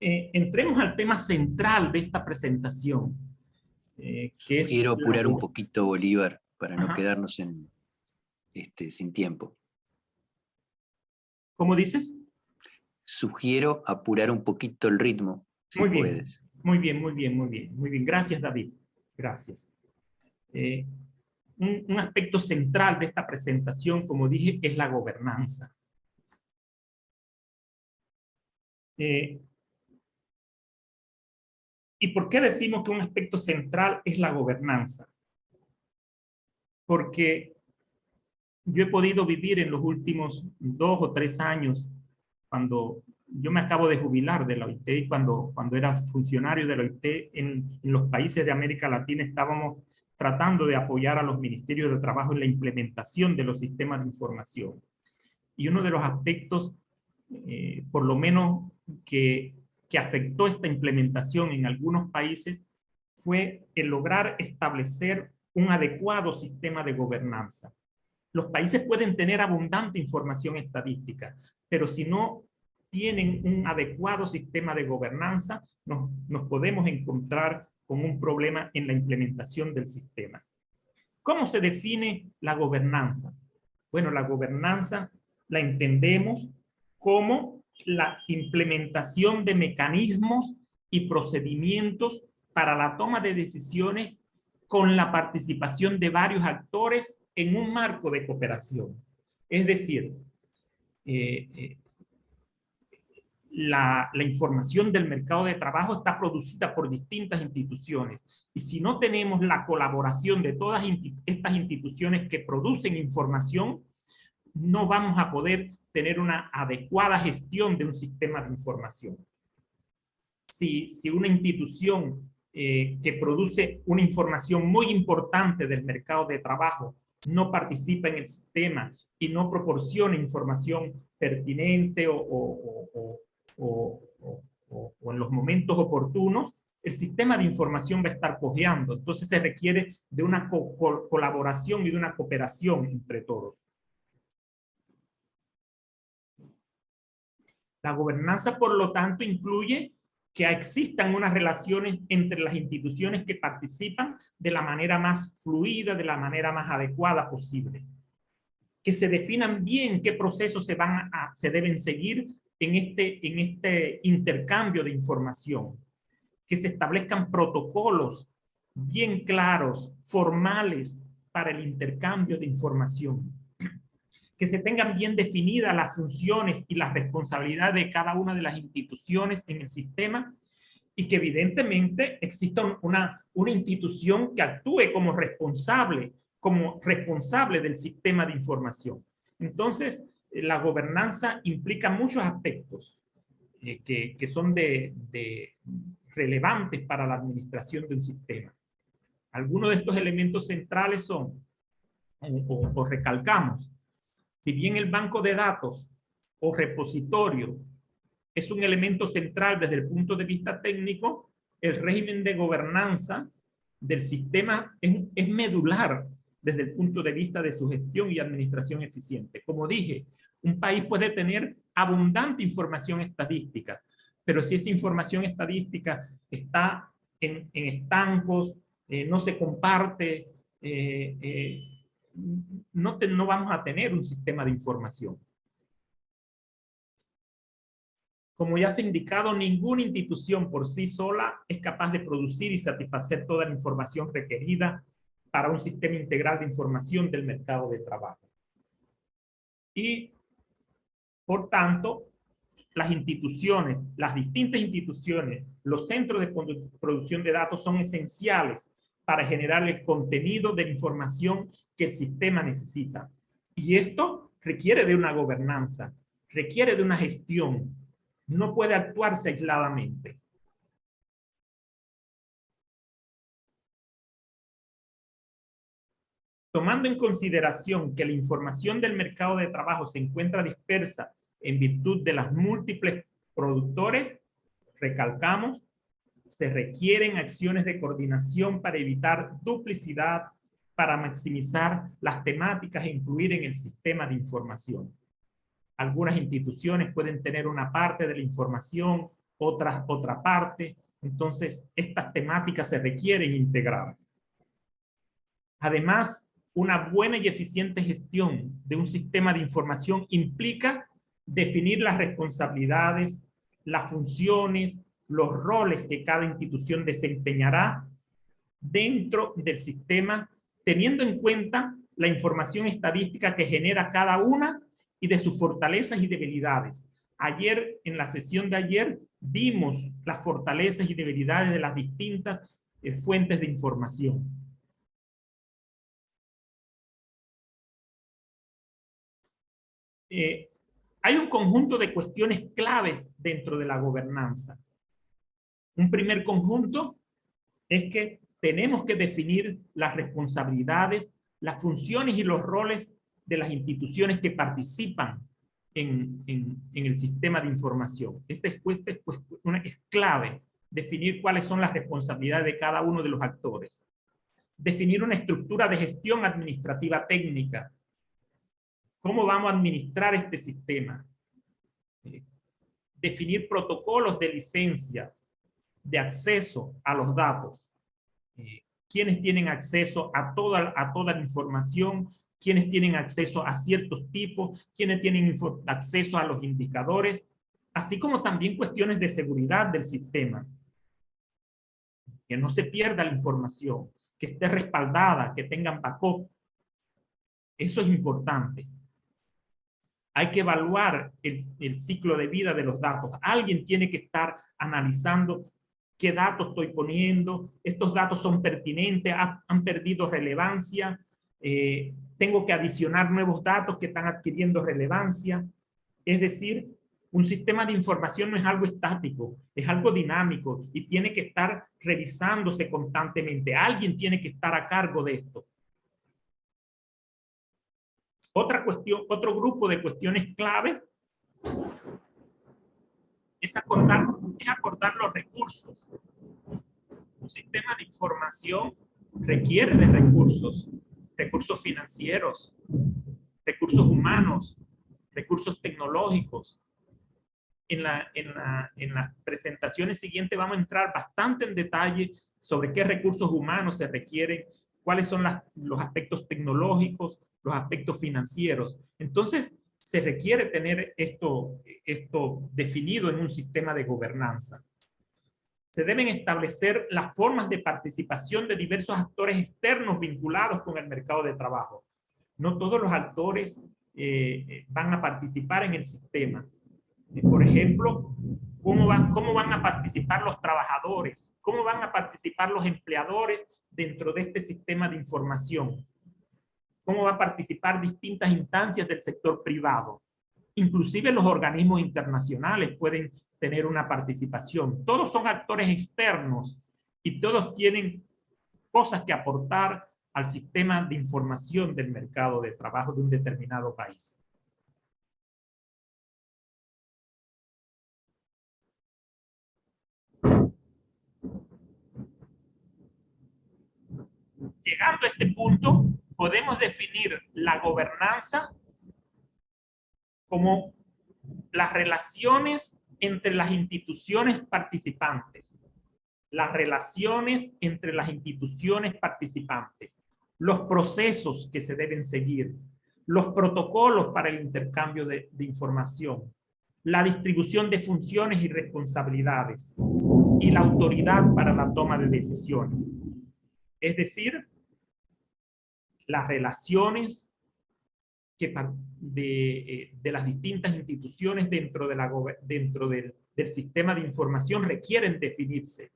S1: Entremos al tema central de esta presentación.
S2: Quiero apurar un poquito, Bolívar, para no quedarnos sin tiempo.
S1: ¿Cómo dices?
S2: Sugiero apurar un poquito el ritmo, si
S1: muy bien,
S2: puedes.
S1: Muy bien. Gracias, David. Gracias. Un aspecto central de esta presentación, como dije, es la gobernanza. ¿Y por qué decimos que un aspecto central es la gobernanza? Porque yo he podido vivir en los últimos 2 o 3 años, cuando yo me acabo de jubilar de la OIT y cuando era funcionario de la OIT en los países de América Latina estábamos tratando de apoyar a los ministerios de trabajo en la implementación de los sistemas de información. Y uno de los aspectos, por lo menos que afectó esta implementación en algunos países, fue el lograr establecer un adecuado sistema de gobernanza. Los países pueden tener abundante información estadística, pero si no tienen un adecuado sistema de gobernanza, nos podemos encontrar con un problema en la implementación del sistema. ¿Cómo se define la gobernanza? Bueno, la gobernanza la entendemos como la implementación de mecanismos y procedimientos para la toma de decisiones con la participación de varios actores en un marco de cooperación. Es decir, la información del mercado de trabajo está producida por distintas instituciones. Y si no tenemos la colaboración de todas estas instituciones que producen información, no vamos a poder tener una adecuada gestión de un sistema de información. Si una institución que produce una información muy importante del mercado de trabajo no participa en el sistema y no proporciona información pertinente o en los momentos oportunos, el sistema de información va a estar cojeando. Entonces se requiere de una colaboración y de una cooperación entre todos. La gobernanza, por lo tanto, incluye que existan unas relaciones entre las instituciones que participan de la manera más fluida, de la manera más adecuada posible. Que se definan bien qué procesos se deben seguir en este intercambio de información. Que se establezcan protocolos bien claros, formales, para el intercambio de información. Que se tengan bien definidas las funciones y las responsabilidades de cada una de las instituciones en el sistema y que evidentemente exista una institución que actúe como responsable del sistema de información. Entonces, la gobernanza implica muchos aspectos que son relevantes para la administración de un sistema. Algunos de estos elementos centrales son, o recalcamos, si bien el banco de datos o repositorio es un elemento central desde el punto de vista técnico, el régimen de gobernanza del sistema es medular desde el punto de vista de su gestión y administración eficiente. Como dije, un país puede tener abundante información estadística, pero si esa información estadística está en estancos, no se comparte, no vamos a tener un sistema de información. Como ya se ha indicado, ninguna institución por sí sola es capaz de producir y satisfacer toda la información requerida para un sistema integral de información del mercado de trabajo. Y, por tanto, las instituciones, las distintas instituciones, los centros de producción de datos son esenciales para generar el contenido de la información que el sistema necesita. Y esto requiere de una gobernanza, requiere de una gestión. No puede actuarse aisladamente. Tomando en consideración que la información del mercado de trabajo se encuentra dispersa en virtud de las múltiples productores, recalcamos, se requieren acciones de coordinación para evitar duplicidad, para maximizar las temáticas e incluir en el sistema de información. Algunas instituciones pueden tener una parte de la información, otras otra parte. Entonces, estas temáticas se requieren integrar. Además, una buena y eficiente gestión de un sistema de información implica definir las responsabilidades, las funciones, los roles que cada institución desempeñará dentro del sistema, teniendo en cuenta la información estadística que genera cada una y de sus fortalezas y debilidades. Ayer, en la sesión de ayer, vimos las fortalezas y debilidades de las distintas fuentes de información. Hay un conjunto de cuestiones claves dentro de la gobernanza. Un primer conjunto es que tenemos que definir las responsabilidades, las funciones y los roles de las instituciones que participan en el sistema de información. Esta es clave, definir cuáles son las responsabilidades de cada uno de los actores. Definir una estructura de gestión administrativa técnica. ¿Cómo vamos a administrar este sistema? Definir protocolos de licencias, de acceso a los datos. ¿Quiénes tienen acceso a toda la información? ¿Quiénes tienen acceso a ciertos tipos? ¿Quiénes tienen acceso a los indicadores? Así como también cuestiones de seguridad del sistema. Que no se pierda la información, que esté respaldada, que tengan backup. Eso es importante. Hay que evaluar el ciclo de vida de los datos. Alguien tiene que estar analizando qué datos estoy poniendo, estos datos son pertinentes, han perdido relevancia, tengo que adicionar nuevos datos que están adquiriendo relevancia. Es decir, un sistema de información no es algo estático, es algo dinámico y tiene que estar revisándose constantemente. Alguien tiene que estar a cargo de esto. Otra cuestión, otro grupo de cuestiones claves es acordar los recursos. Un sistema de información requiere de recursos, recursos financieros, recursos humanos, recursos tecnológicos. En las presentaciones siguientes vamos a entrar bastante en detalle sobre qué recursos humanos se requieren, cuáles son los aspectos tecnológicos, los aspectos financieros. Entonces, se requiere tener esto definido en un sistema de gobernanza. Se deben establecer las formas de participación de diversos actores externos vinculados con el mercado de trabajo. No todos los actores van a participar en el sistema. Por ejemplo, ¿cómo van a participar los trabajadores? ¿Cómo van a participar los empleadores dentro de este sistema de información? ¿Cómo va a participar distintas instancias del sector privado? Inclusive los organismos internacionales pueden tener una participación. Todos son actores externos y todos tienen cosas que aportar al sistema de información del mercado de trabajo de un determinado país. Llegando a este punto, podemos definir la gobernanza como las relaciones entre las instituciones participantes. Las relaciones entre las instituciones participantes. Los procesos que se deben seguir. Los protocolos para el intercambio de información. La distribución de funciones y responsabilidades. Y la autoridad para la toma de decisiones. Es decir, las relaciones de las distintas instituciones dentro del sistema de información requieren definirse.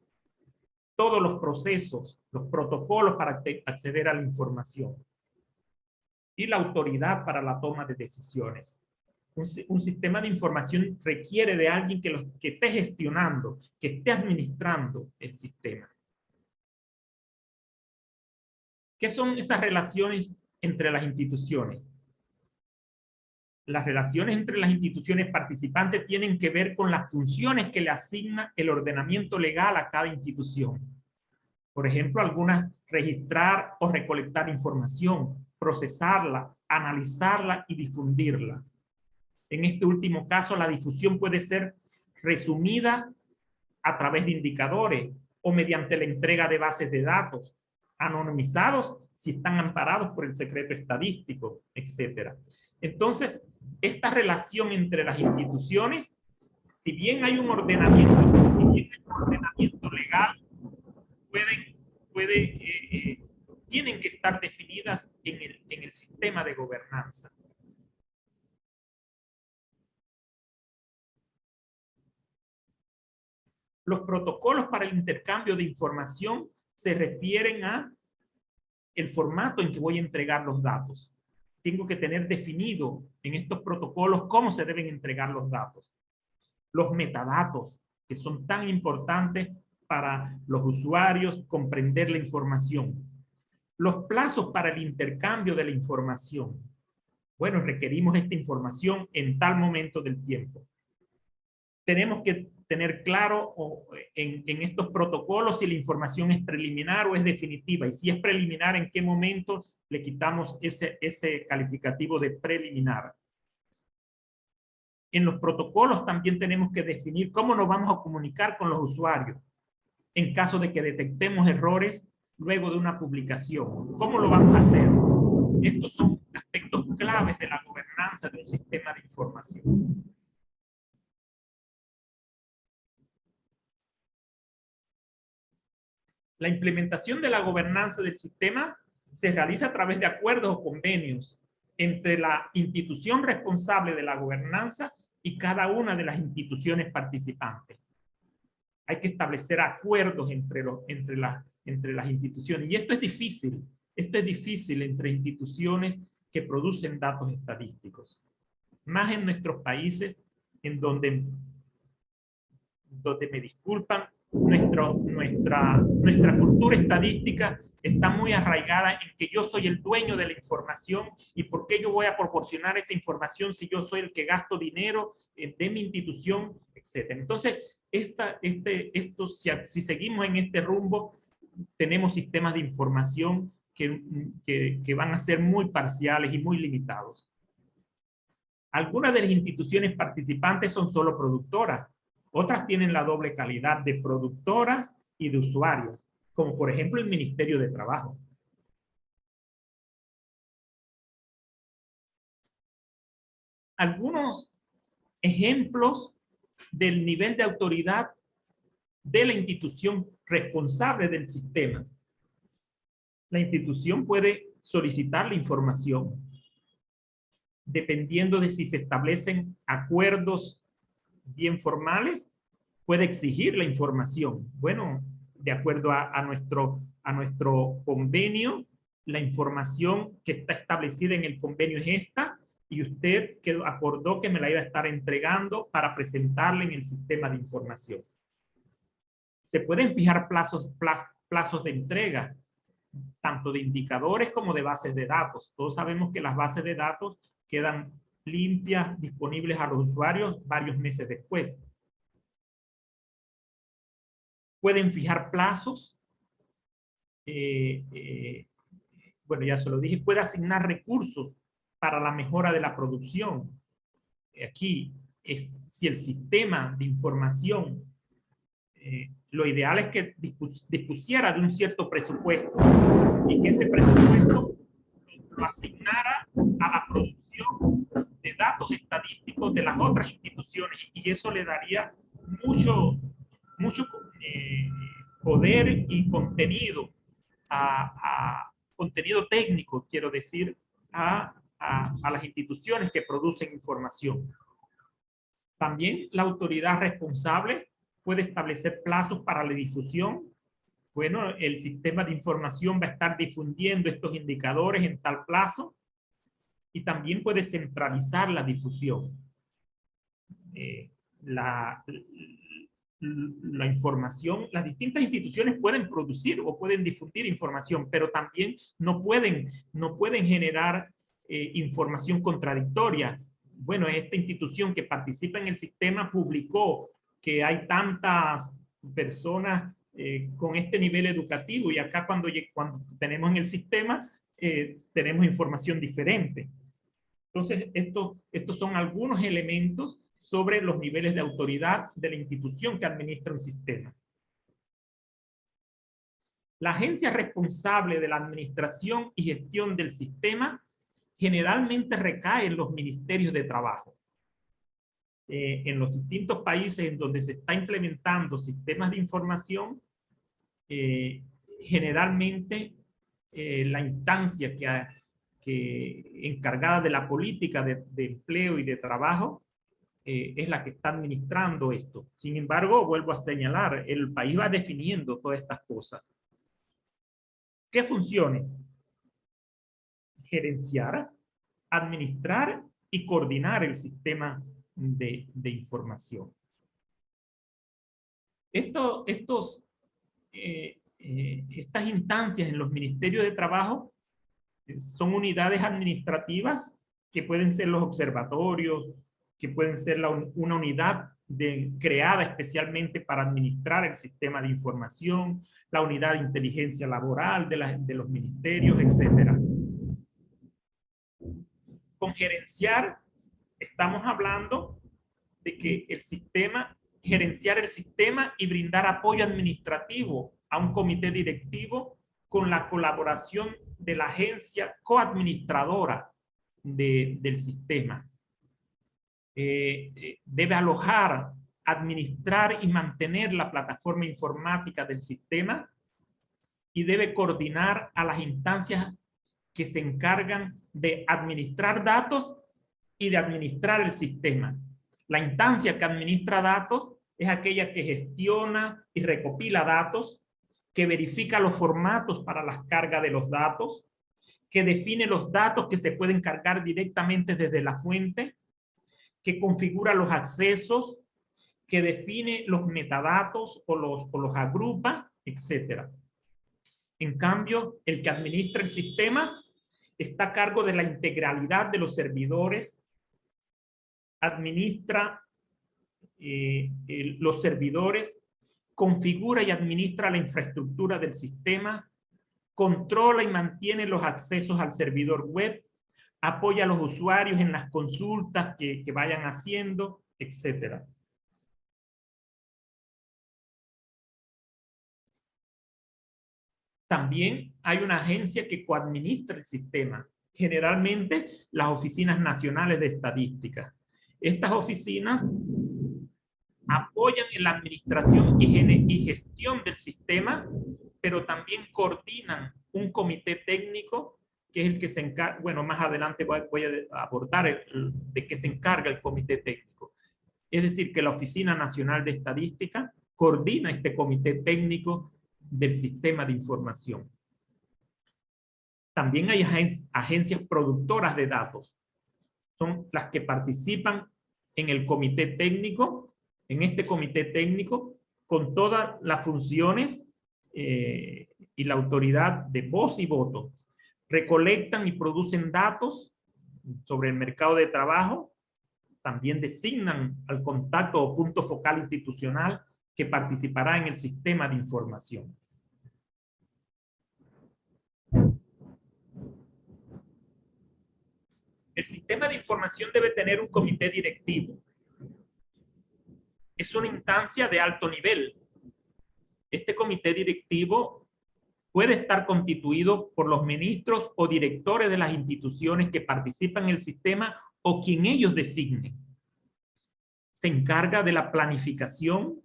S1: Todos los procesos, los protocolos para acceder a la información. Y la autoridad para la toma de decisiones. Un sistema de información requiere de alguien que esté gestionando, que esté administrando el sistema. ¿Qué son esas relaciones entre las instituciones? Las relaciones entre las instituciones participantes tienen que ver con las funciones que le asigna el ordenamiento legal a cada institución. Por ejemplo, algunas, registrar o recolectar información, procesarla, analizarla y difundirla. En este último caso, la difusión puede ser resumida a través de indicadores o mediante la entrega de bases de datos, anonimizados si están amparados por el secreto estadístico, etc. Entonces, esta relación entre las instituciones, si bien hay un ordenamiento, legal, tienen que estar definidas en el sistema de gobernanza. Los protocolos para el intercambio de información se refieren a el formato en que voy a entregar los datos. Tengo que tener definido en estos protocolos cómo se deben entregar los datos. Los metadatos, que son tan importantes para los usuarios comprender la información. Los plazos para el intercambio de la información. Bueno, requerimos esta información en tal momento del tiempo. Tenemos que tener claro en estos protocolos si la información es preliminar o es definitiva, y si es preliminar, en qué momento le quitamos ese calificativo de preliminar. En los protocolos también tenemos que definir cómo nos vamos a comunicar con los usuarios en caso de que detectemos errores luego de una publicación. ¿Cómo lo vamos a hacer? Estos son aspectos claves de la gobernanza de un sistema de información. La implementación de la gobernanza del sistema se realiza a través de acuerdos o convenios entre la institución responsable de la gobernanza y cada una de las instituciones participantes. Hay que establecer acuerdos entre las instituciones. Y esto es difícil. Esto es difícil entre instituciones que producen datos estadísticos. Más en nuestros países en donde me disculpan, nuestra cultura estadística está muy arraigada en que yo soy el dueño de la información y por qué yo voy a proporcionar esa información si yo soy el que gasto dinero de mi institución, etc. Entonces, si seguimos en este rumbo, tenemos sistemas de información que van a ser muy parciales y muy limitados. Algunas de las instituciones participantes son solo productoras. Otras tienen la doble calidad de productoras y de usuarios, como por ejemplo el Ministerio de Trabajo. Algunos ejemplos del nivel de autoridad de la institución responsable del sistema. La institución puede solicitar la información dependiendo de si se establecen acuerdos bien formales, puede exigir la información. Bueno, de acuerdo a nuestro convenio, la información que está establecida en el convenio es esta, y usted acordó que me la iba a estar entregando para presentarla en el sistema de información. Se pueden fijar plazos de entrega, tanto de indicadores como de bases de datos. Todos sabemos que las bases de datos quedan limpias, disponibles a los usuarios varios meses después. Pueden fijar plazos bueno, ya se lo dije, puede asignar recursos para la mejora de la producción. Aquí, si el sistema de información, lo ideal es que dispusiera de un cierto presupuesto y que ese presupuesto lo asignara a la producción de datos estadísticos de las otras instituciones, y eso le daría mucho poder y contenido contenido técnico, quiero decir, a las instituciones que producen información. También la autoridad responsable puede establecer plazos para la difusión. Bueno, el sistema de información va a estar difundiendo estos indicadores en tal plazo, y también puede centralizar la difusión. La información, las distintas instituciones pueden producir o pueden difundir información, pero también no pueden generar información contradictoria. Bueno, esta institución que participa en el sistema publicó que hay tantas personas con este nivel educativo, y acá cuando tenemos en el sistema tenemos información diferente. Entonces, estos son algunos elementos sobre los niveles de autoridad de la institución que administra un sistema. La agencia responsable de la administración y gestión del sistema generalmente recae en los ministerios de trabajo. En los distintos países en donde se está implementando sistemas de información, generalmente la instancia encargada de la política de empleo y de trabajo es la que está administrando esto. Sin embargo, vuelvo a señalar, el país va definiendo todas estas cosas. ¿Qué funciones? Gerenciar, administrar y coordinar el sistema de información. Estas instancias en los ministerios de trabajo son unidades administrativas que pueden ser los observatorios, que pueden ser una unidad creada especialmente para administrar el sistema de información, la unidad de inteligencia laboral de los ministerios, etc. Con gerenciar estamos hablando de que gerenciar el sistema y brindar apoyo administrativo a un comité directivo con la colaboración de la agencia coadministradora del sistema. Debe alojar, administrar y mantener la plataforma informática del sistema, y debe coordinar a las instancias que se encargan de administrar datos y de administrar el sistema. La instancia que administra datos es aquella que gestiona y recopila datos, que verifica los formatos para la carga de los datos, que define los datos que se pueden cargar directamente desde la fuente, que configura los accesos, que define los metadatos o los agrupa, etc. En cambio, el que administra el sistema está a cargo de la integralidad de los servidores, administra los servidores, configura y administra la infraestructura del sistema, controla y mantiene los accesos al servidor web, apoya a los usuarios en las consultas que vayan haciendo, etc. También hay una agencia que coadministra el sistema, generalmente las oficinas nacionales de estadística. Estas oficinas apoyan en la administración y gestión del sistema, pero también coordinan un comité técnico que es el que se encarga, bueno, más adelante voy a abordar de qué se encarga el comité técnico. Es decir, que la Oficina Nacional de Estadística coordina este comité técnico del sistema de información. También hay agencias productoras de datos. Son las que participan en el comité técnico, en este comité técnico, con todas las funciones y la autoridad de voz y voto. Recolectan y producen datos sobre el mercado de trabajo. También designan al contacto o punto focal institucional que participará en el sistema de información. El sistema de información debe tener un comité directivo. Es una instancia de alto nivel. Este comité directivo puede estar constituido por los ministros o directores de las instituciones que participan en el sistema o quien ellos designen. Se encarga de la planificación,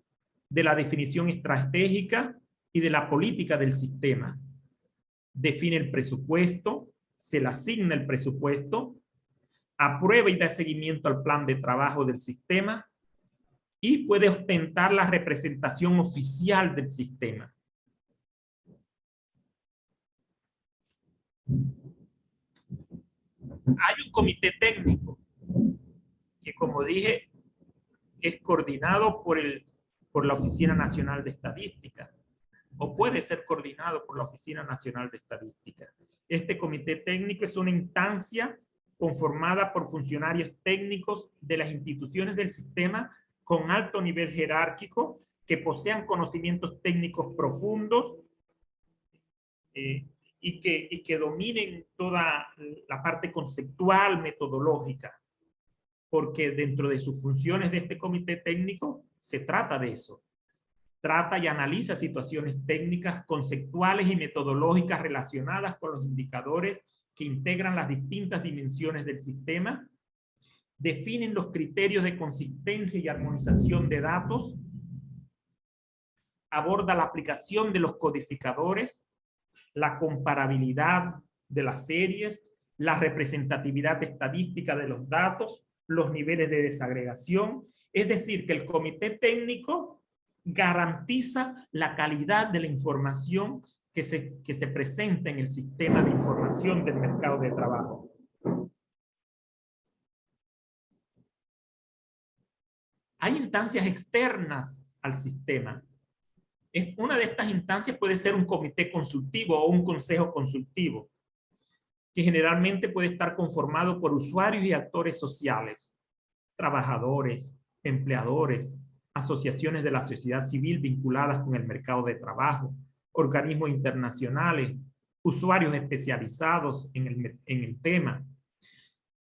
S1: de la definición estratégica y de la política del sistema. Define el presupuesto, se le asigna el presupuesto, aprueba y da seguimiento al plan de trabajo del sistema y puede ostentar la representación oficial del sistema. Hay un comité técnico que, como dije, es coordinado por la Oficina Nacional de Estadística, o puede ser coordinado por la Oficina Nacional de Estadística. Este comité técnico es una instancia conformada por funcionarios técnicos de las instituciones del sistema con alto nivel jerárquico, que posean conocimientos técnicos profundos y que dominen toda la parte conceptual, metodológica, porque dentro de sus funciones de este comité técnico se trata de eso. Trata y analiza situaciones técnicas, conceptuales y metodológicas relacionadas con los indicadores que integran las distintas dimensiones del sistema, definen los criterios de consistencia y armonización de datos, aborda la aplicación de los codificadores, la comparabilidad de las series, la representatividad estadística de los datos, los niveles de desagregación. Es decir, que el comité técnico garantiza la calidad de la información que se presenta en el sistema de información del mercado de trabajo. Hay instancias externas al sistema. Una de estas instancias puede ser un comité consultivo o un consejo consultivo, que generalmente puede estar conformado por usuarios y actores sociales, trabajadores, empleadores, asociaciones de la sociedad civil vinculadas con el mercado de trabajo, organismos internacionales, usuarios especializados en el tema.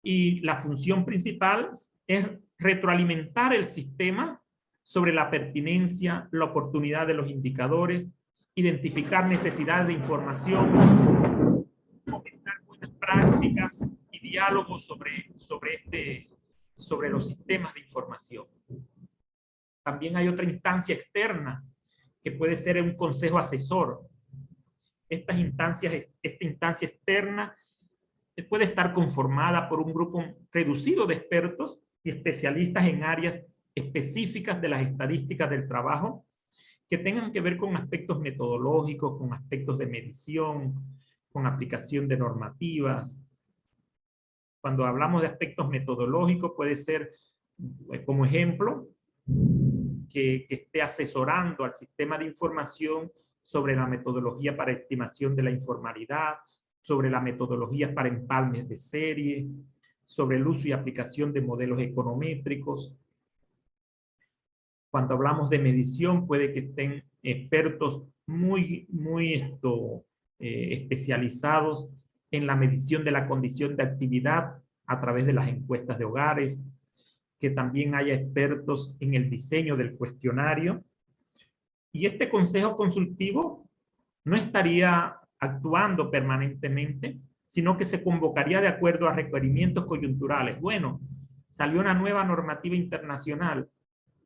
S1: Y la función principal es retroalimentar el sistema sobre la pertinencia, la oportunidad de los indicadores, identificar necesidades de información, fomentar buenas prácticas y diálogos sobre los sistemas de información. También hay otra instancia externa que puede ser un consejo asesor. Esta instancia externa puede estar conformada por un grupo reducido de expertos y especialistas en áreas específicas de las estadísticas del trabajo que tengan que ver con aspectos metodológicos, con aspectos de medición, con aplicación de normativas. Cuando hablamos de aspectos metodológicos puede ser, como ejemplo, que esté asesorando al sistema de información sobre la metodología para estimación de la informalidad, sobre la metodología para empalmes de serie, sobre el uso y aplicación de modelos econométricos. Cuando hablamos de medición, puede que estén expertos muy especializados en la medición de la condición de actividad a través de las encuestas de hogares, que también haya expertos en el diseño del cuestionario. Y este consejo consultivo no estaría actuando permanentemente, sino que se convocaría de acuerdo a requerimientos coyunturales. Bueno, salió una nueva normativa internacional,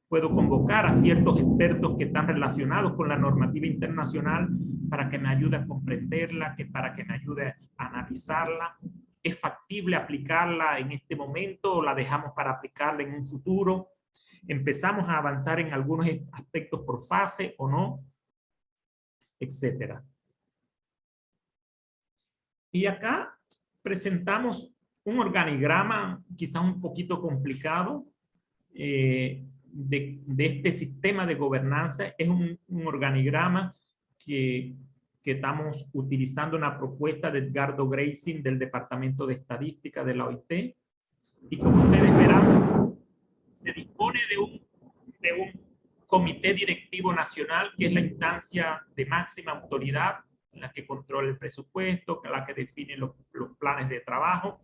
S1: puedo convocar a ciertos expertos que están relacionados con la normativa internacional para que me ayude a comprenderla, para que me ayude a analizarla. ¿Es factible aplicarla en este momento o la dejamos para aplicarla en un futuro? ¿Empezamos a avanzar en algunos aspectos por fase o no? Etcétera. Y acá presentamos un organigrama quizá un poquito complicado de este sistema de gobernanza. Es un organigrama que estamos utilizando una propuesta de Edgardo Grayson del Departamento de Estadística de la OIT. Y como ustedes verán, se dispone de un comité directivo nacional, que es la instancia de máxima autoridad, la que controla el presupuesto, la que define los planes de trabajo.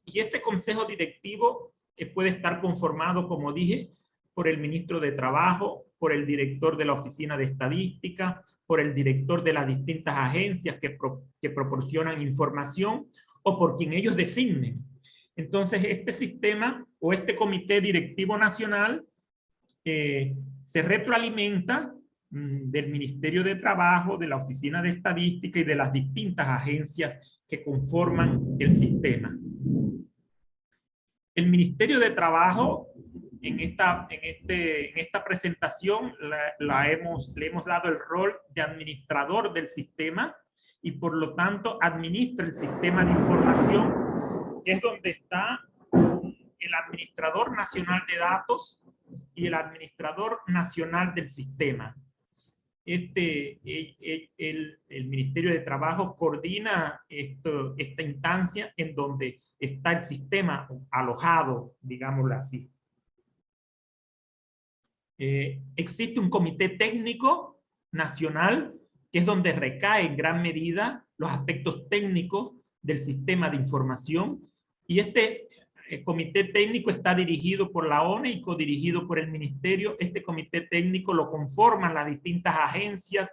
S1: Y este consejo directivo puede estar conformado, como dije, por el ministro de Trabajo, por el director de la Oficina de Estadística, por el director de las distintas agencias que proporcionan información, o por quien ellos designen. Entonces, este sistema o este comité directivo nacional se retroalimenta del Ministerio de Trabajo, de la Oficina de Estadística y de las distintas agencias que conforman el sistema. El Ministerio de Trabajo, en esta presentación, le hemos dado el rol de administrador del sistema y por lo tanto administra el sistema de información, que es donde está el administrador nacional de datos y el administrador nacional del sistema. El Ministerio de Trabajo coordina esta instancia en donde está el sistema alojado, digámoslo así. Existe un comité técnico nacional que es donde recae en gran medida los aspectos técnicos del sistema de información, y el comité técnico está dirigido por la ONE y codirigido por el ministerio. Este comité técnico lo conforman las distintas agencias,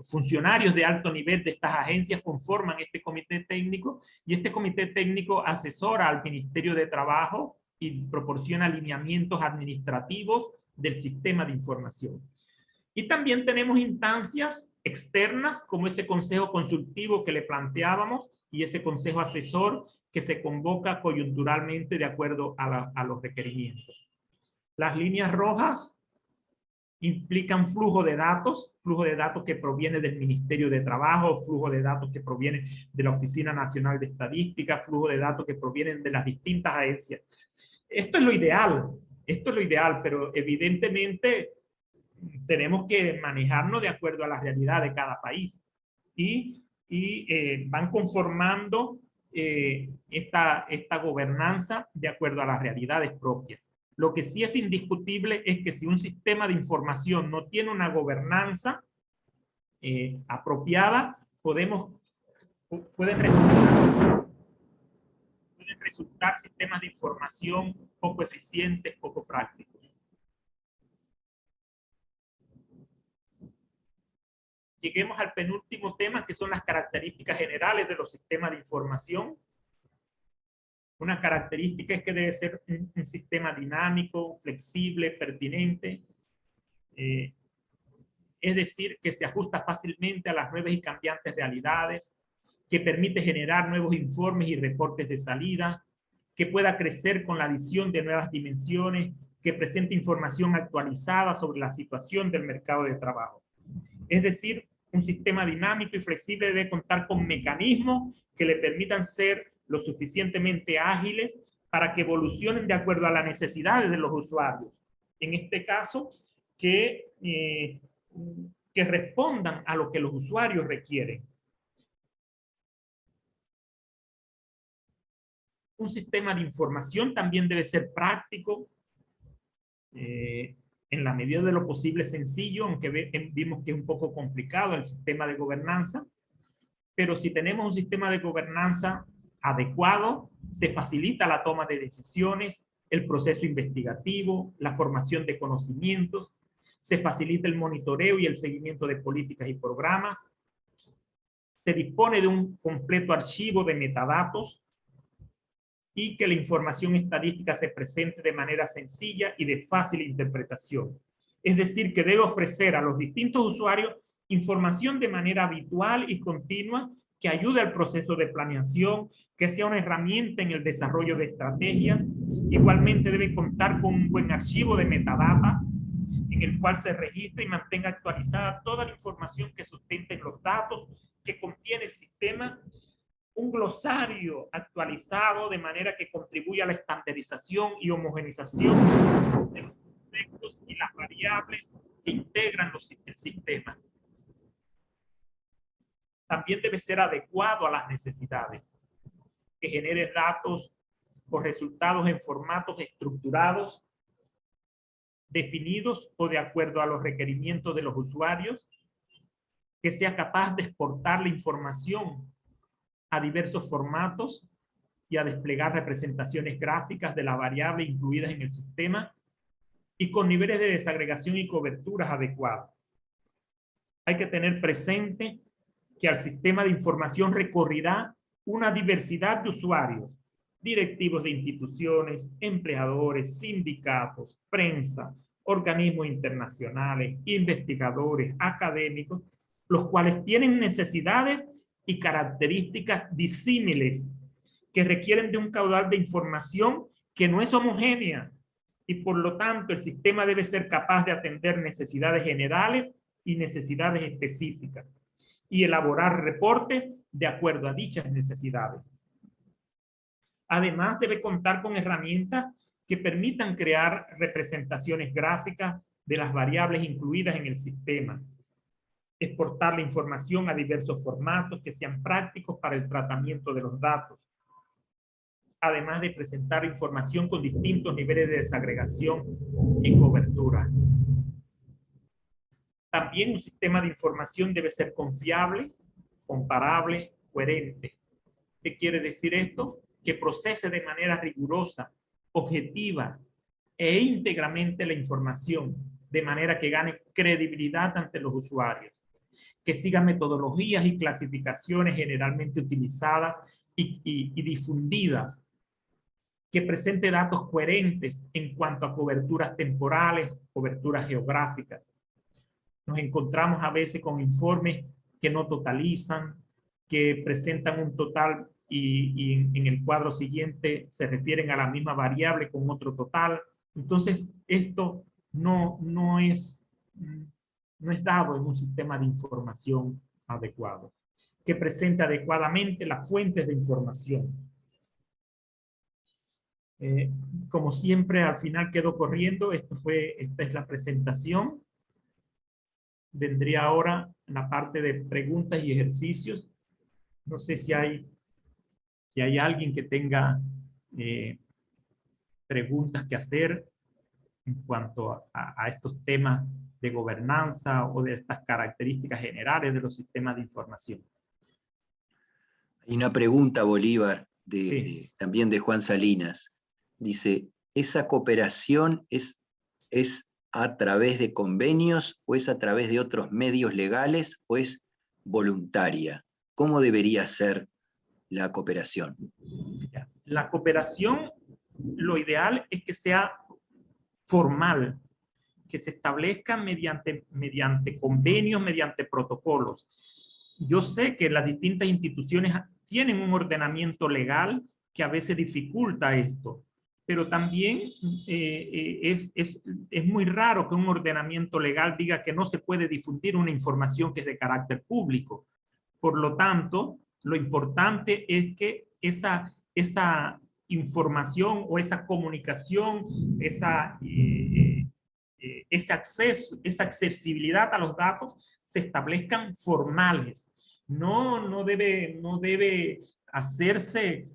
S1: funcionarios de alto nivel de estas agencias conforman este comité técnico, y este comité técnico asesora al Ministerio de Trabajo y proporciona alineamientos administrativos del sistema de información. Y también tenemos instancias externas como ese consejo consultivo que le planteábamos y ese consejo asesor que se convoca coyunturalmente de acuerdo a los requerimientos. Las líneas rojas implican flujo de datos que proviene del Ministerio de Trabajo, flujo de datos que proviene de la Oficina Nacional de Estadística, flujo de datos que provienen de las distintas agencias. Esto es lo ideal, pero evidentemente tenemos que manejarnos de acuerdo a la realidad de cada país y van conformando esta gobernanza de acuerdo a las realidades propias. Lo que sí es indiscutible es que si un sistema de información no tiene una gobernanza apropiada, pueden resultar sistemas de información poco eficientes, poco prácticos. Lleguemos al penúltimo tema, que son las características generales de los sistemas de información. Una característica es que debe ser un sistema dinámico, flexible, pertinente. Es decir, que se ajusta fácilmente a las nuevas y cambiantes realidades, que permite generar nuevos informes y reportes de salida, que pueda crecer con la adición de nuevas dimensiones, que presente información actualizada sobre la situación del mercado de trabajo. Es decir, un sistema dinámico y flexible debe contar con mecanismos que le permitan ser lo suficientemente ágiles para que evolucionen de acuerdo a las necesidades de los usuarios. En este caso, que respondan a lo que los usuarios requieren. Un sistema de información también debe ser práctico, en la medida de lo posible sencillo, aunque vimos que es un poco complicado el sistema de gobernanza, pero si tenemos un sistema de gobernanza adecuado, se facilita la toma de decisiones, el proceso investigativo, la formación de conocimientos, se facilita el monitoreo y el seguimiento de políticas y programas, se dispone de un completo archivo de metadatos y que la información estadística se presente de manera sencilla y de fácil interpretación. Es decir, que debe ofrecer a los distintos usuarios información de manera habitual y continua que ayude al proceso de planeación, que sea una herramienta en el desarrollo de estrategias. Igualmente debe contar con un buen archivo de metadata en el cual se registre y mantenga actualizada toda la información que sustenten los datos que contiene el sistema, un glosario actualizado de manera que contribuya a la estandarización y homogenización de los conceptos y las variables que integran el sistema. También debe ser adecuado a las necesidades, que genere datos o resultados en formatos estructurados, definidos o de acuerdo a los requerimientos de los usuarios, que sea capaz de exportar la información a diversos formatos y a desplegar representaciones gráficas de las variables incluidas en el sistema y con niveles de desagregación y coberturas adecuados. Hay que tener presente que al sistema de información recorrerá una diversidad de usuarios, directivos de instituciones, empleadores, sindicatos, prensa, organismos internacionales, investigadores, académicos, los cuales tienen necesidades y características disímiles que requieren de un caudal de información que no es homogénea y por lo tanto el sistema debe ser capaz de atender necesidades generales y necesidades específicas y elaborar reportes de acuerdo a dichas necesidades. Además, debe contar con herramientas que permitan crear representaciones gráficas de las variables incluidas en el sistema, exportar la información a diversos formatos que sean prácticos para el tratamiento de los datos, además de presentar información con distintos niveles de desagregación y cobertura. También un sistema de información debe ser confiable, comparable, coherente. ¿Qué quiere decir esto? Que procese de manera rigurosa, objetiva e íntegramente la información, de manera que gane credibilidad ante los usuarios, que siga metodologías y clasificaciones generalmente utilizadas y difundidas, que presente datos coherentes en cuanto a coberturas temporales, coberturas geográficas. Nos encontramos a veces con informes que no totalizan, que presentan un total y en el cuadro siguiente se refieren a la misma variable con otro total. Entonces, esto no es dado en un sistema de información adecuado, que presente adecuadamente las fuentes de información. Como siempre, al final quedó corriendo. Esta es la presentación. Vendría ahora la parte de preguntas y ejercicios. No sé si hay alguien que tenga preguntas que hacer en cuanto a estos temas de gobernanza o de estas características generales de los sistemas de información.
S2: Hay una pregunta, Bolívar,
S1: Sí.
S2: también de Juan Salinas. Dice, ¿esa cooperación es a través de convenios o es a través de otros medios legales o es voluntaria? ¿Cómo debería ser la cooperación?
S1: La cooperación, lo ideal es que sea formal, que se establezca mediante convenios, mediante protocolos. Yo sé que las distintas instituciones tienen un ordenamiento legal que a veces dificulta esto, pero también es muy raro que un ordenamiento legal diga que no se puede difundir una información que es de carácter público. Por lo tanto, lo importante es que esa información o esa comunicación, ese acceso, esa accesibilidad a los datos se establezcan formales. No debe hacerse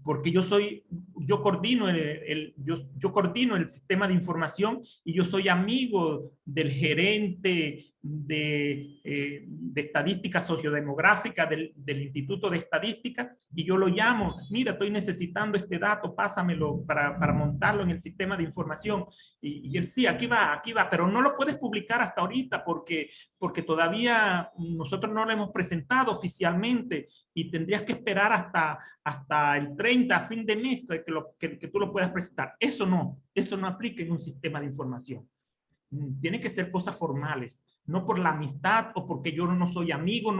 S1: porque yo coordino el sistema de información y yo soy amigo del gerente de estadística sociodemográfica del Instituto de Estadística y yo lo llamo, mira, estoy necesitando este dato, pásamelo para montarlo en el sistema de información. Y él sí, aquí va, pero no lo puedes publicar hasta ahorita porque todavía nosotros no lo hemos presentado oficialmente y tendrías que esperar hasta el 30 a fin de mes que tú lo puedas presentar. Eso no aplica en un sistema de información. Tiene que ser cosas formales, no por la amistad o porque yo no soy amigo,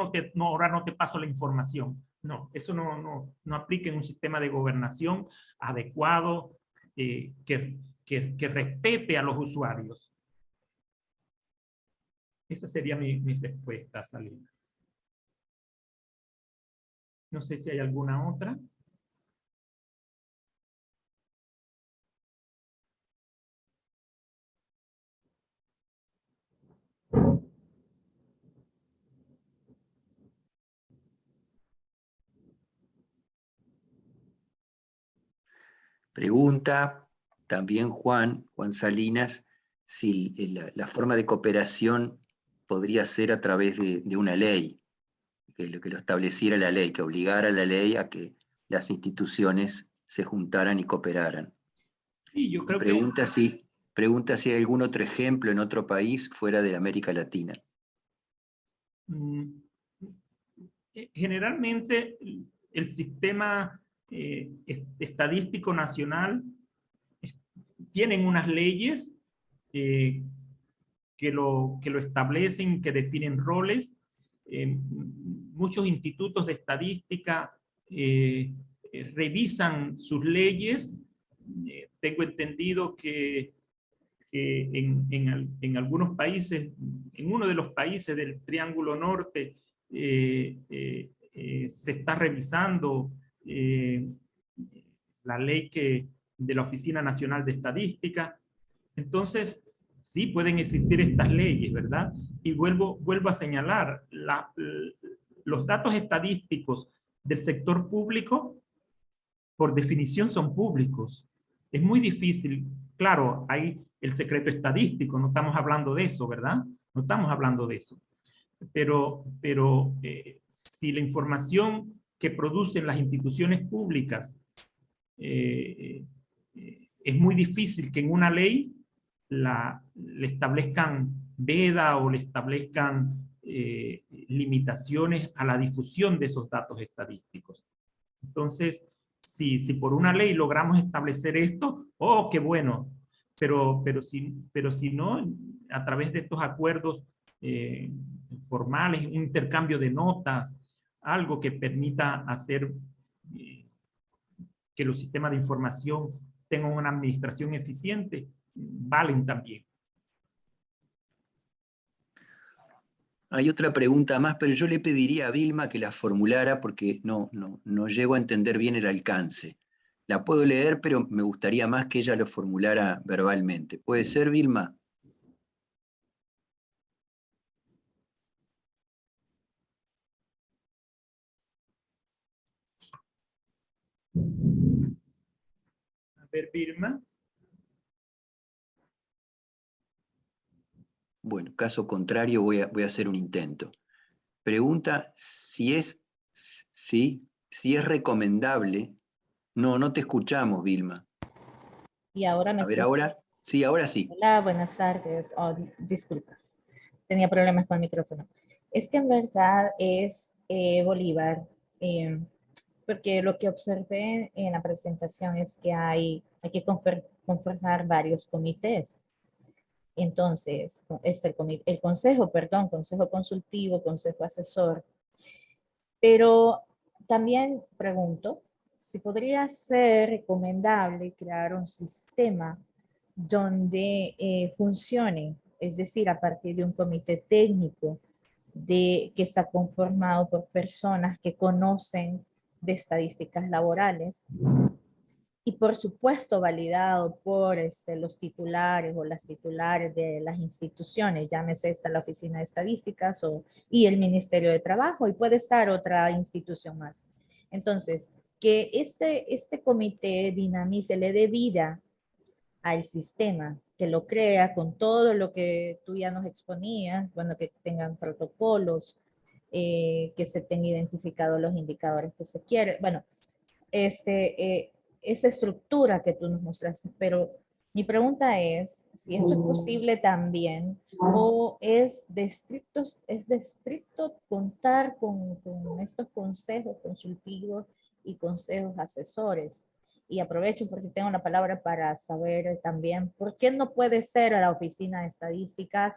S1: ahora no te paso la información. No, eso no aplica en un sistema de gobernación adecuado que respete a los usuarios. Esa sería mi respuesta, Salina. No sé si hay alguna otra.
S2: Pregunta también Juan Salinas, si la forma de cooperación podría ser a través de una ley. lo estableciera la ley, que obligara a la ley a que las instituciones se juntaran y cooperaran.
S1: Sí, yo creo
S2: Pregunta si hay algún otro ejemplo en otro país fuera de América Latina.
S1: Generalmente el sistema estadístico nacional tienen unas leyes que lo establecen, que definen roles. Muchos institutos de estadística revisan sus leyes. Tengo entendido que en algunos países, en uno de los países del Triángulo Norte, se está revisando la ley de la Oficina Nacional de Estadística. Entonces, sí pueden existir estas leyes, ¿verdad? Y vuelvo a señalar, los datos estadísticos del sector público, por definición, son públicos. Es muy difícil, claro, hay el secreto estadístico, no estamos hablando de eso, ¿verdad? No estamos hablando de eso. Pero si la información que producen las instituciones públicas es muy difícil que en una ley le establezcan veda o le establezcan limitaciones a la difusión de esos datos estadísticos. Entonces, si por una ley logramos establecer esto, ¡oh, qué bueno! Pero si no, a través de estos acuerdos formales, un intercambio de notas, algo que permita hacer que los sistemas de información tengan una administración eficiente, valen también.
S2: Hay otra pregunta más, pero yo le pediría a Vilma que la formulara porque no llego a entender bien el alcance. La puedo leer, pero me gustaría más que ella lo formulara verbalmente. ¿Puede ser, Vilma?
S1: A ver, Vilma.
S2: Bueno, caso contrario voy a hacer un intento. Pregunta si es recomendable. No te escuchamos, Vilma.
S3: Y ahora me
S2: A ver,
S3: escuchan.
S2: ahora. Sí, ahora sí.
S3: Hola, buenas tardes. Oh, disculpas. Tenía problemas con el micrófono. Es que en verdad es Bolívar, porque lo que observé en la presentación es que hay que conformar varios comités. Entonces, el consejo, perdón, consejo consultivo, consejo asesor. Pero también pregunto si podría ser recomendable crear un sistema donde funcione, es decir, a partir de un comité técnico que está conformado por personas que conocen de estadísticas laborales y por supuesto validado por los titulares o las titulares de las instituciones, llámese esta la Oficina de Estadísticas y el Ministerio de Trabajo, y puede estar otra institución más. Entonces, que este comité dinamice, le dé vida al sistema, que lo crea con todo lo que tú ya nos exponías, bueno, que tengan protocolos, que se tengan identificados los indicadores que se quiere, bueno, esa estructura que tú nos mostraste, pero mi pregunta es si eso es posible también o es de estricto contar con estos consejos consultivos y consejos asesores. Y aprovecho porque tengo la palabra para saber también por qué no puede ser a la Oficina de Estadísticas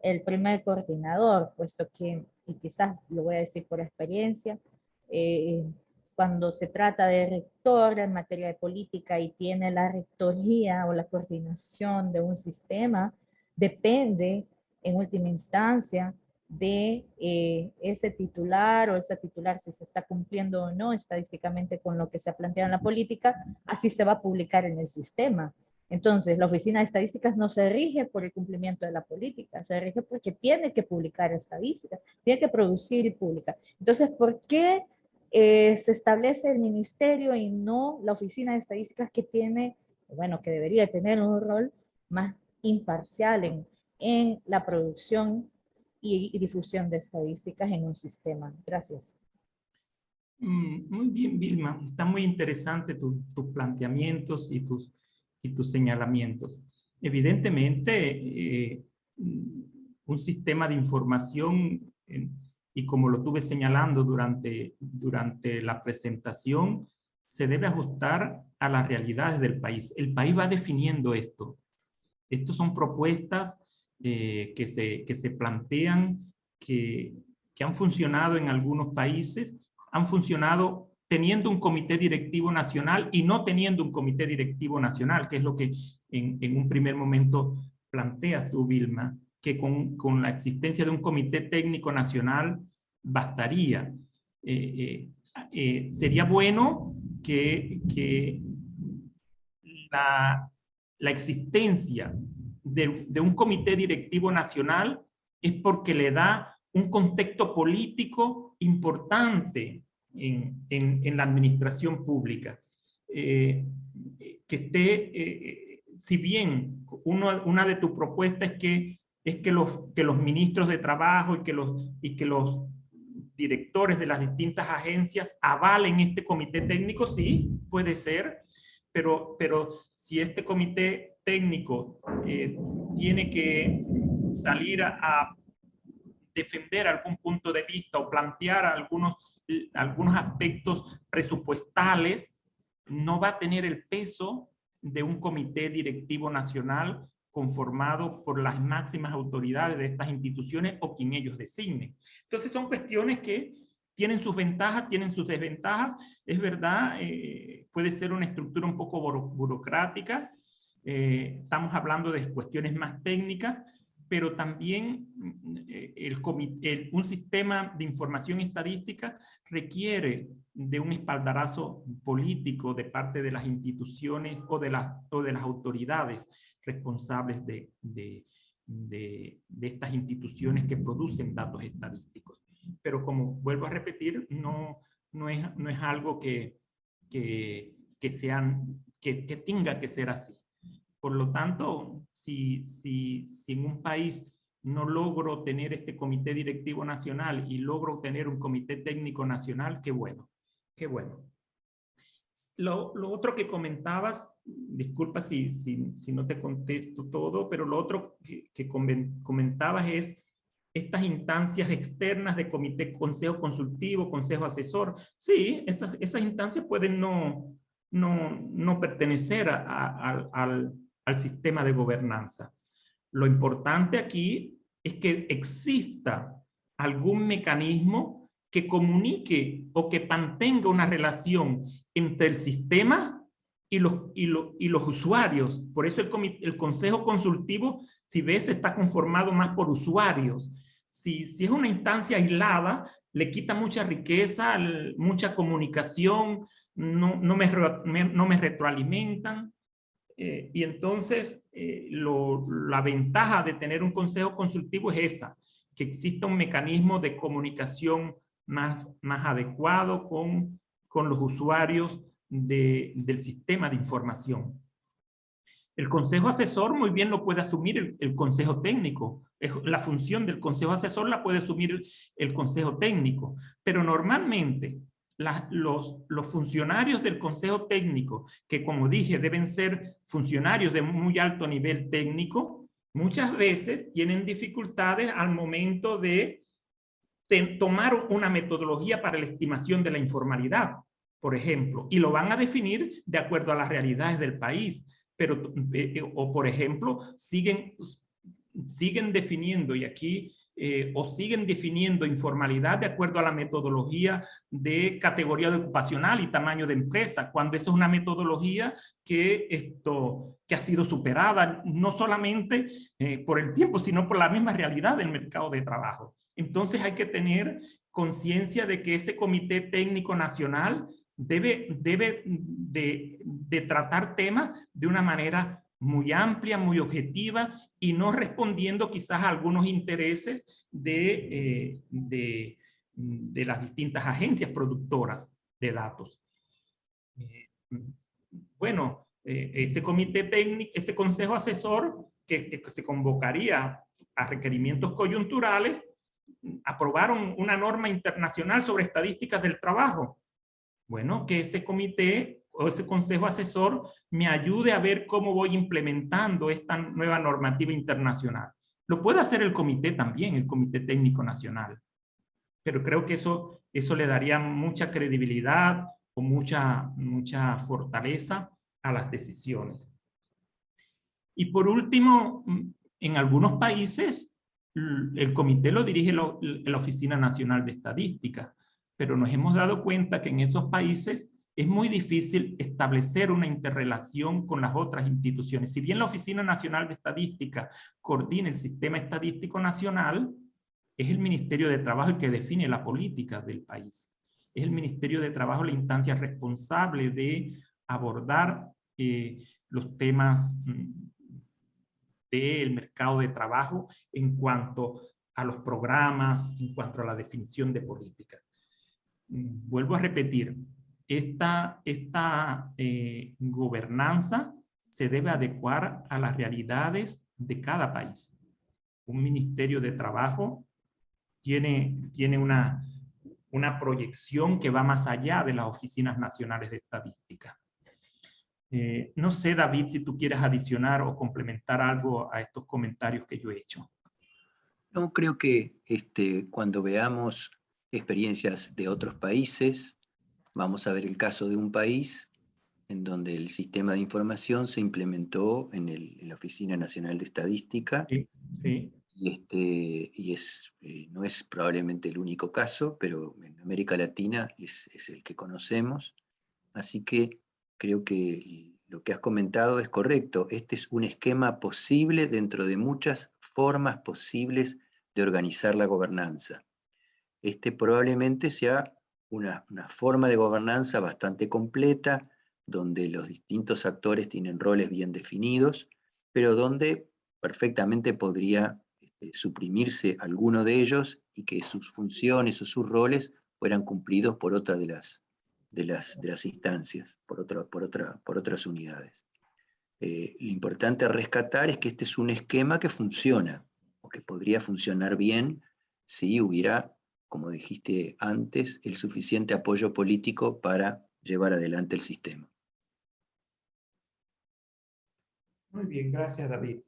S3: el primer coordinador, puesto que, y quizás lo voy a decir por experiencia, cuando se trata de rector en materia de política y tiene la rectoría o la coordinación de un sistema, depende en última instancia de ese titular o esa titular si se está cumpliendo o no estadísticamente con lo que se ha planteado en la política, así se va a publicar en el sistema. Entonces, la Oficina de Estadísticas no se rige por el cumplimiento de la política, se rige porque tiene que publicar estadísticas, tiene que producir y publicar. Entonces, ¿por qué se establece el ministerio y no la Oficina de Estadísticas que tiene, bueno, que debería tener un rol más imparcial en la producción y difusión de estadísticas en un sistema. Gracias.
S1: Muy bien, Vilma. Está muy interesante tus planteamientos y tus señalamientos. Evidentemente, un sistema de información, y como lo tuve señalando durante la presentación, se debe ajustar a las realidades del país. El país va definiendo esto. Estos son propuestas que se plantean, que han funcionado en algunos países, han funcionado teniendo un comité directivo nacional y no teniendo un comité directivo nacional, que es lo que en un primer momento planteas tú, Vilma, que con la existencia de un comité técnico nacional bastaría. Sería bueno que la existencia de un comité directivo nacional es porque le da un contexto político importante en la administración pública. Que esté, si bien una de tus propuestas es que los ministros de trabajo y que los directores de las distintas agencias avalen este comité técnico, sí, puede ser, pero si este comité técnico tiene que salir a defender algún punto de vista o plantear algunos aspectos presupuestales, no va a tener el peso de un comité directivo nacional conformado por las máximas autoridades de estas instituciones o quien ellos designen. Entonces son cuestiones que tienen sus ventajas, tienen sus desventajas. Es verdad, puede ser una estructura un poco burocrática. Estamos hablando de cuestiones más técnicas, pero también un sistema de información estadística requiere de un espaldarazo político de parte de las instituciones o de las autoridades responsables de estas instituciones que producen datos estadísticos. Pero como vuelvo a repetir, no es algo que tenga que ser así. Por lo tanto, si en un país no logro tener este comité directivo nacional y logro tener un comité técnico nacional, qué bueno, qué bueno. Lo otro que comentabas, disculpa si no te contesto todo, pero lo otro que comentabas es estas instancias externas de comité, consejo consultivo, consejo asesor. Sí, esas instancias pueden no pertenecer al sistema de gobernanza. Lo importante aquí es que exista algún mecanismo que comunique o que mantenga una relación entre el sistema y los usuarios. Por eso el consejo consultivo, si ves, está conformado más por usuarios. Si es una instancia aislada, le quita mucha riqueza, mucha comunicación, no me retroalimentan. Y entonces la ventaja de tener un consejo consultivo es esa, que exista un mecanismo de comunicación más adecuado con los usuarios del sistema de información. El consejo asesor muy bien lo puede asumir el consejo técnico. La función del consejo asesor la puede asumir el consejo técnico, pero normalmente los funcionarios del consejo técnico, que como dije deben ser funcionarios de muy alto nivel técnico, muchas veces tienen dificultades al momento de tomar una metodología para la estimación de la informalidad, por ejemplo, y lo van a definir de acuerdo a las realidades del país, pero, o por ejemplo, siguen definiendo, y aquí o siguen definiendo informalidad de acuerdo a la metodología de categoría ocupacional y tamaño de empresa, cuando esa es una metodología que ha sido superada no solamente por el tiempo, sino por la misma realidad del mercado de trabajo. Entonces hay que tener conciencia de que ese comité técnico nacional debe de tratar temas de una manera muy amplia, muy objetiva, y no respondiendo quizás a algunos intereses de las distintas agencias productoras de datos. Bueno, ese comité técnico, ese consejo asesor que se convocaría a requerimientos coyunturales, aprobaron una norma internacional sobre estadísticas del trabajo. Bueno, que ese comité o ese consejo asesor me ayude a ver cómo voy implementando esta nueva normativa internacional. Lo puede hacer el comité también, el Comité Técnico Nacional. Pero creo que eso le daría mucha credibilidad o mucha fortaleza a las decisiones. Y por último, en algunos países, el comité lo dirige la Oficina Nacional de Estadística, pero nos hemos dado cuenta que en esos países es muy difícil establecer una interrelación con las otras instituciones. Si bien la Oficina Nacional de Estadística coordina el sistema estadístico nacional, es el Ministerio de Trabajo el que define la política del país. Es el Ministerio de Trabajo la instancia responsable de abordar los temas del mercado de trabajo en cuanto a los programas, en cuanto a la definición de políticas. Vuelvo a repetir, esta gobernanza se debe adecuar a las realidades de cada país. Un Ministerio de Trabajo tiene una proyección que va más allá de las oficinas nacionales de estadística. No sé, David, si tú quieres adicionar o complementar algo a estos comentarios que yo he hecho.
S2: No, creo que cuando veamos experiencias de otros países, vamos a ver el caso de un país en donde el sistema de información se implementó en la Oficina Nacional de Estadística.
S1: Sí, sí.
S2: Y no es probablemente el único caso, pero en América Latina es el que conocemos. Así que creo que lo que has comentado es correcto. Este es un esquema posible dentro de muchas formas posibles de organizar la gobernanza. Este probablemente sea una forma de gobernanza bastante completa, donde los distintos actores tienen roles bien definidos, pero donde perfectamente podría suprimirse alguno de ellos y que sus funciones o sus roles fueran cumplidos por otra de las instancias, por otras unidades. Lo importante a rescatar es que este es un esquema que funciona, o que podría funcionar bien si hubiera, como dijiste antes, el suficiente apoyo político para llevar adelante el sistema.
S1: Muy bien, gracias, David.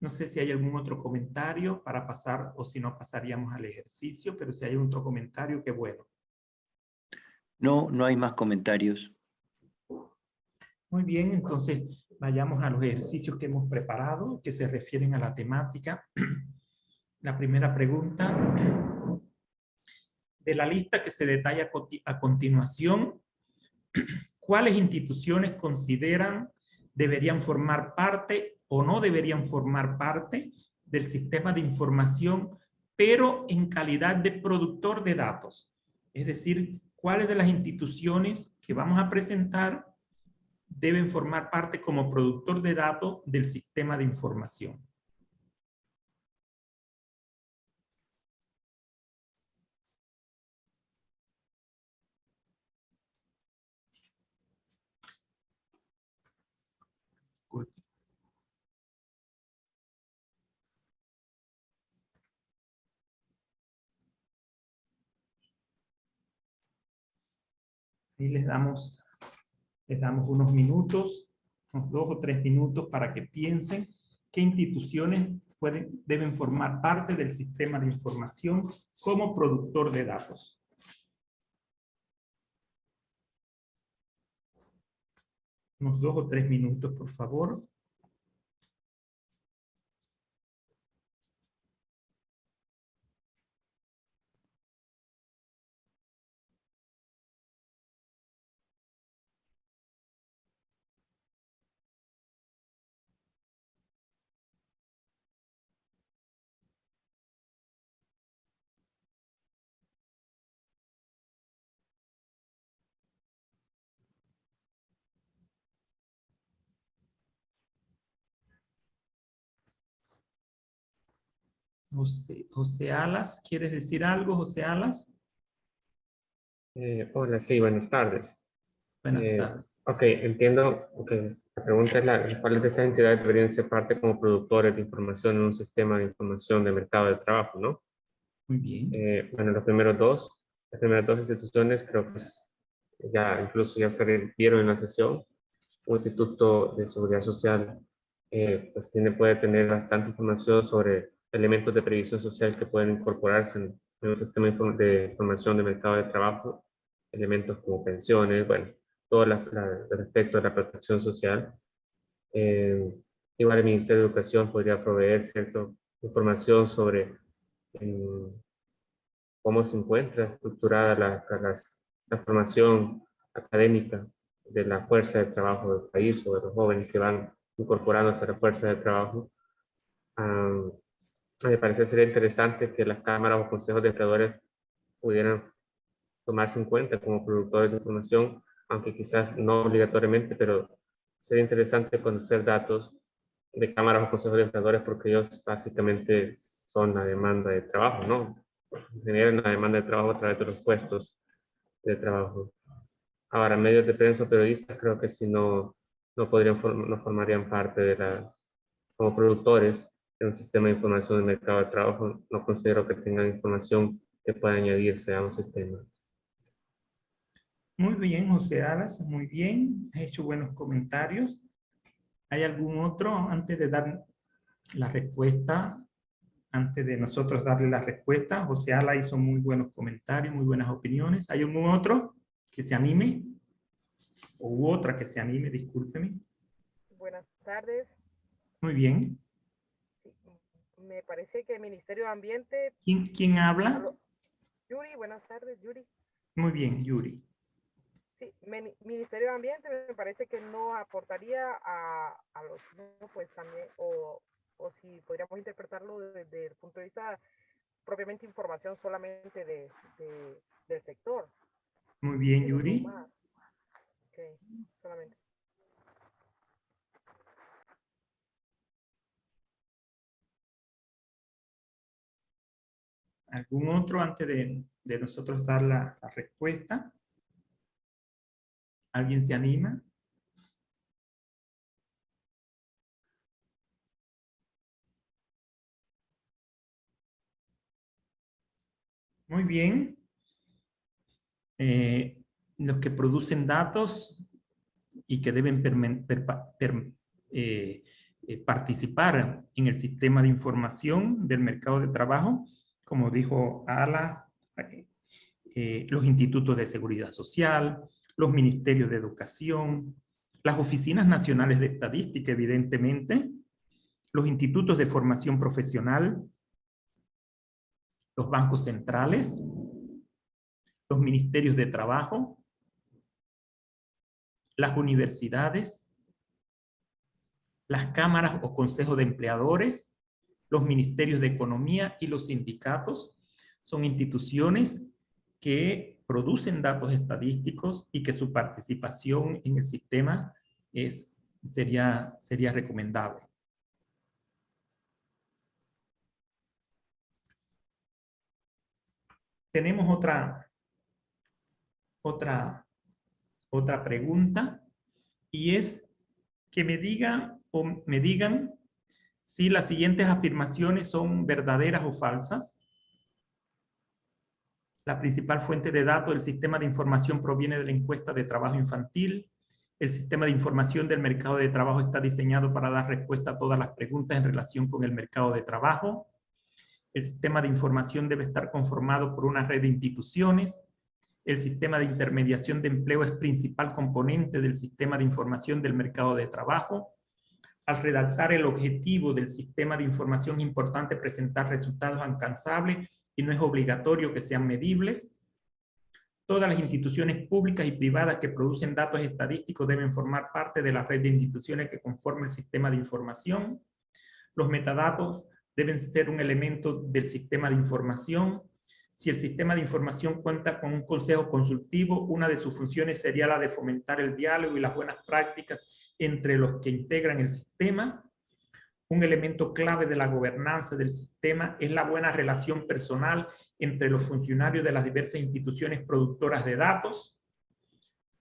S1: No sé si hay algún otro comentario para pasar, o si no pasaríamos al ejercicio, pero si hay otro comentario, qué bueno.
S2: No hay más comentarios.
S1: Muy bien, entonces vayamos a los ejercicios que hemos preparado, que se refieren a la temática. La primera pregunta, de la lista que se detalla a continuación, ¿cuáles instituciones consideran deberían formar parte o no deberían formar parte del sistema de información, pero en calidad de productor de datos? Es decir, ¿cuáles de las instituciones que vamos a presentar deben formar parte como productor de datos del sistema de información? Y les damos unos minutos, unos 2 o 3 minutos para que piensen qué instituciones deben formar parte del sistema de información como productor de datos. Unos 2 o 3 minutos, por favor. José Alas, ¿quieres decir algo, José Alas?
S4: Hola, sí, buenas tardes.
S1: Buenas tardes.
S4: Ok, entiendo que la pregunta es cuáles de estas entidades deberían ser parte como productores de información en un sistema de información de mercado de trabajo, ¿no?
S1: Muy bien.
S4: Bueno, las primeras dos instituciones creo que ya incluso ya se vieron en la sesión. Un instituto de seguridad social pues puede tener bastante información sobre elementos de previsión social que pueden incorporarse en un sistema de información de mercado de trabajo, elementos como pensiones, bueno, todo respecto a la protección social. Eh, Igual el Ministerio de Educación podría proveer cierta información sobre cómo se encuentra estructurada la formación académica de la fuerza de trabajo del país o de los jóvenes que van incorporándose a la fuerza de trabajo. Ah, Me parece sería interesante que las cámaras o consejos de empleadores pudieran tomarse en cuenta como productores de información, aunque quizás no obligatoriamente, pero sería interesante conocer datos de cámaras o consejos de empleadores porque ellos básicamente son la demanda de trabajo, ¿no? Generan la demanda de trabajo a través de los puestos de trabajo. Ahora, medios de prensa o periodistas creo que si no formarían parte como productores de un sistema de información del mercado de trabajo, no considero que tengan información que pueda añadirse a un sistema.
S1: Muy bien, José Alas, muy bien. Has hecho buenos comentarios. ¿Hay algún otro antes de dar la respuesta? Antes de nosotros darle la respuesta, José Alas hizo muy buenos comentarios, muy buenas opiniones. ¿Hay algún otro que se anime? ¿O otra que se anime? Discúlpeme.
S5: Buenas tardes.
S1: Muy bien.
S5: Sí, me parece que el Ministerio de Ambiente...
S1: ¿Quién habla?
S5: Yuri, buenas tardes, Yuri.
S1: Muy bien, Yuri.
S5: Sí, Ministerio de Ambiente me parece que no aportaría a los, pues también, o si podríamos interpretarlo desde el punto de vista propiamente información solamente del sector.
S1: Muy bien, Yuri.
S5: Okay, solamente.
S1: ¿Algún otro antes de nosotros dar la respuesta? ¿Alguien se anima? Muy bien. Los que producen datos y que deben participar en el sistema de información del mercado de trabajo, como dijo Ala, los institutos de seguridad social, los ministerios de educación, las oficinas nacionales de estadística, evidentemente, los institutos de formación profesional, los bancos centrales, los ministerios de trabajo, las universidades, las cámaras o consejos de empleadores, los ministerios de economía y los sindicatos. Son instituciones que producen datos estadísticos y que su participación en el sistema sería recomendable. Tenemos otra pregunta, y es que me digan si las siguientes afirmaciones son verdaderas o falsas. La principal fuente de datos del sistema de información proviene de la encuesta de trabajo infantil. El sistema de información del mercado de trabajo está diseñado para dar respuesta a todas las preguntas en relación con el mercado de trabajo. El sistema de información debe estar conformado por una red de instituciones. El sistema de intermediación de empleo es principal componente del sistema de información del mercado de trabajo. Al redactar el objetivo del sistema de información es importante presentar resultados alcanzables y no es obligatorio que sean medibles. Todas las instituciones públicas y privadas que producen datos estadísticos deben formar parte de la red de instituciones que conforma el sistema de información. Los metadatos deben ser un elemento del sistema de información. Si el sistema de información cuenta con un consejo consultivo, una de sus funciones sería la de fomentar el diálogo y las buenas prácticas entre los que integran el sistema. Un elemento clave de la gobernanza del sistema es la buena relación personal entre los funcionarios de las diversas instituciones productoras de datos.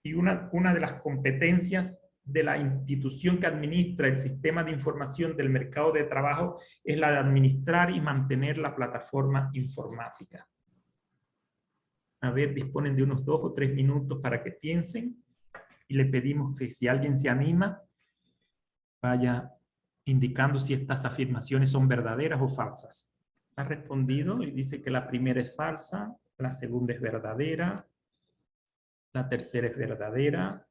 S1: y una de las competencias de la institución que administra el sistema de información del mercado de trabajo es la de administrar y mantener la plataforma informática. A ver, disponen de unos 2 o 3 minutos para que piensen y le pedimos que si alguien se anima, vaya indicando si estas afirmaciones son verdaderas o falsas. Ha respondido y dice que la primera es falsa, la segunda es verdadera, la tercera es verdadera,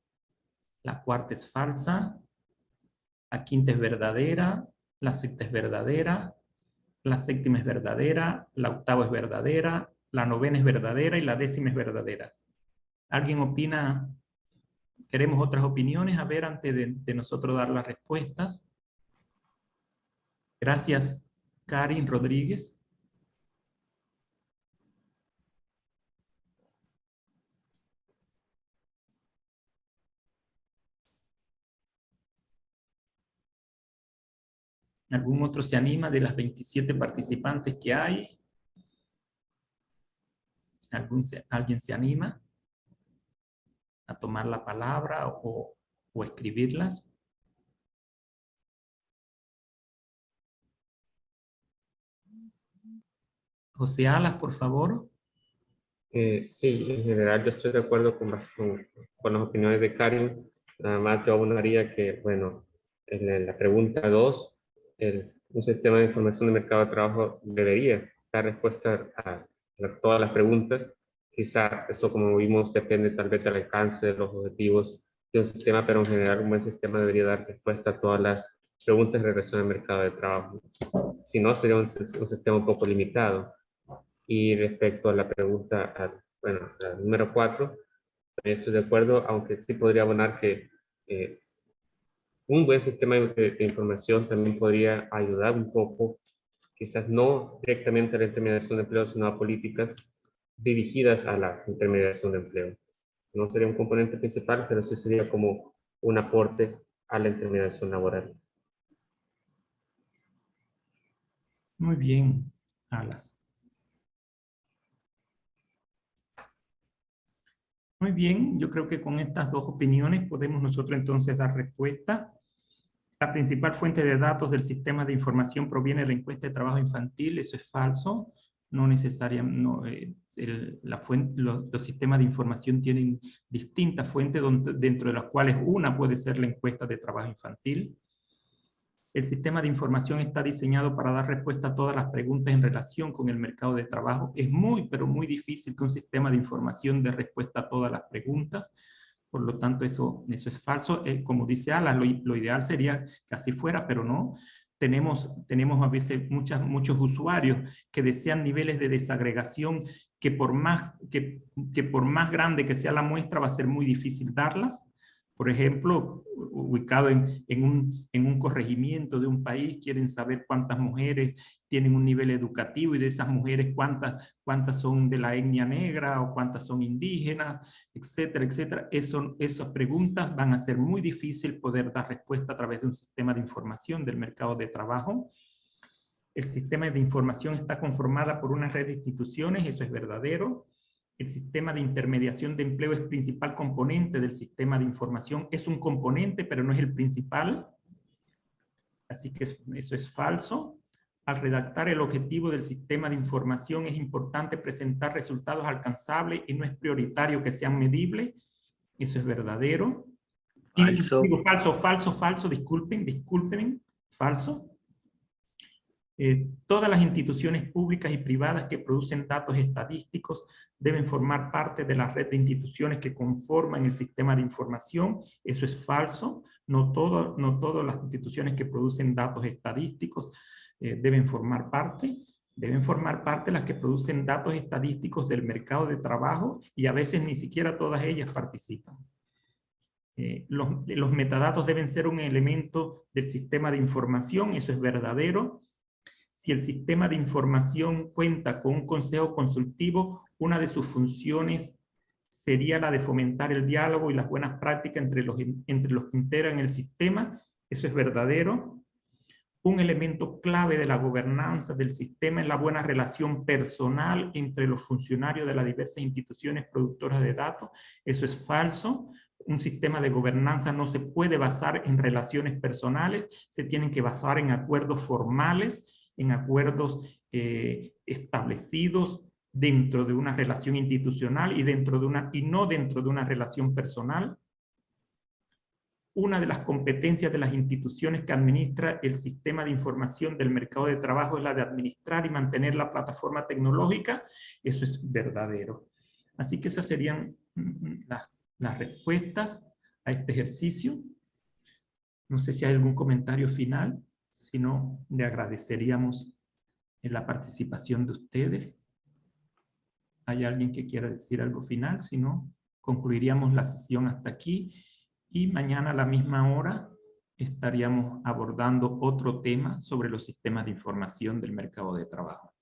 S1: la cuarta es falsa, la quinta es verdadera, la sexta es verdadera, la séptima es verdadera, la octava es verdadera, la novena es verdadera y la 10ª es verdadera. ¿Alguien opina? ¿Queremos otras opiniones? A ver, antes de nosotros dar las respuestas. Gracias, Karin Rodríguez. ¿Algún otro se anima de las 27 participantes que hay? ¿Alguien se anima a tomar la palabra o escribirlas? José Alas, por favor.
S4: Sí, en general yo estoy de acuerdo con las opiniones de Karin. Nada más yo abonaría que, bueno, en la pregunta 2, un sistema de información de mercado de trabajo debería dar respuesta a todas las preguntas. Quizá eso, como vimos, depende tal vez del alcance de los objetivos de un sistema, pero en general un buen sistema debería dar respuesta a todas las preguntas en relación al mercado de trabajo. Si no, sería un sistema un poco limitado. Y respecto a la pregunta, bueno, al número 4, también estoy de acuerdo, aunque sí podría abonar que un buen sistema de información también podría ayudar un poco, quizás no directamente a la intermediación de empleo, sino a políticas dirigidas a la intermediación de empleo. No sería un componente principal, pero sí sería como un aporte a la intermediación laboral.
S1: Muy bien, Alas. Muy bien, yo creo que con estas 2 opiniones podemos nosotros entonces dar respuesta. La principal fuente de datos del sistema de información proviene de la encuesta de trabajo infantil. Eso es falso. No necesariamente, los sistemas de información tienen distintas fuentes dentro de las cuales una puede ser la encuesta de trabajo infantil. El sistema de información está diseñado para dar respuesta a todas las preguntas en relación con el mercado de trabajo. Es muy, pero muy difícil que un sistema de información dé respuesta a todas las preguntas. Por lo tanto, eso es falso. Como dice Alas, lo ideal sería que así fuera, pero no. Tenemos a veces muchos usuarios que desean niveles de desagregación que por más grande que sea la muestra va a ser muy difícil darlas. Por ejemplo, ubicado en un corregimiento de un país, quieren saber cuántas mujeres tienen un nivel educativo y de esas mujeres cuántas son de la etnia negra o cuántas son indígenas, etcétera, etcétera. Esas preguntas van a ser muy difícil poder dar respuesta a través de un sistema de información del mercado de trabajo. El sistema de información está conformada por una red de instituciones, eso es verdadero. El sistema de intermediación de empleo es principal componente del sistema de información. Es un componente, pero no es el principal. Así que eso es falso. Al redactar el objetivo del sistema de información es importante presentar resultados alcanzables y no es prioritario que sean medibles. Eso es verdadero.
S2: Falso.
S1: Digo falso, disculpen, falso. Todas las instituciones públicas y privadas que producen datos estadísticos deben formar parte de la red de instituciones que conforman el sistema de información. Eso es falso. No todas las instituciones que producen datos estadísticos deben formar parte. Deben formar parte las que producen datos estadísticos del mercado de trabajo y a veces ni siquiera todas ellas participan. Los metadatos deben ser un elemento del sistema de información. Eso es verdadero. Si el sistema de información cuenta con un consejo consultivo, una de sus funciones sería la de fomentar el diálogo y las buenas prácticas entre los que integran el sistema. Eso es verdadero. Un elemento clave de la gobernanza del sistema es la buena relación personal entre los funcionarios de las diversas instituciones productoras de datos. Eso es falso. Un sistema de gobernanza no se puede basar en relaciones personales, se tienen que basar en acuerdos formales, en acuerdos establecidos dentro de una relación institucional y no dentro de una relación personal. Una de las competencias de las instituciones que administra el sistema de información del mercado de trabajo es la de administrar y mantener la plataforma tecnológica. Eso es verdadero. Así que esas serían las respuestas a este ejercicio. No sé si hay algún comentario final. Si no, le agradeceríamos la participación de ustedes. ¿Hay alguien que quiera decir algo final? Si no, concluiríamos la sesión hasta aquí. Y mañana a la misma hora estaríamos abordando otro tema sobre los sistemas de información del mercado de trabajo.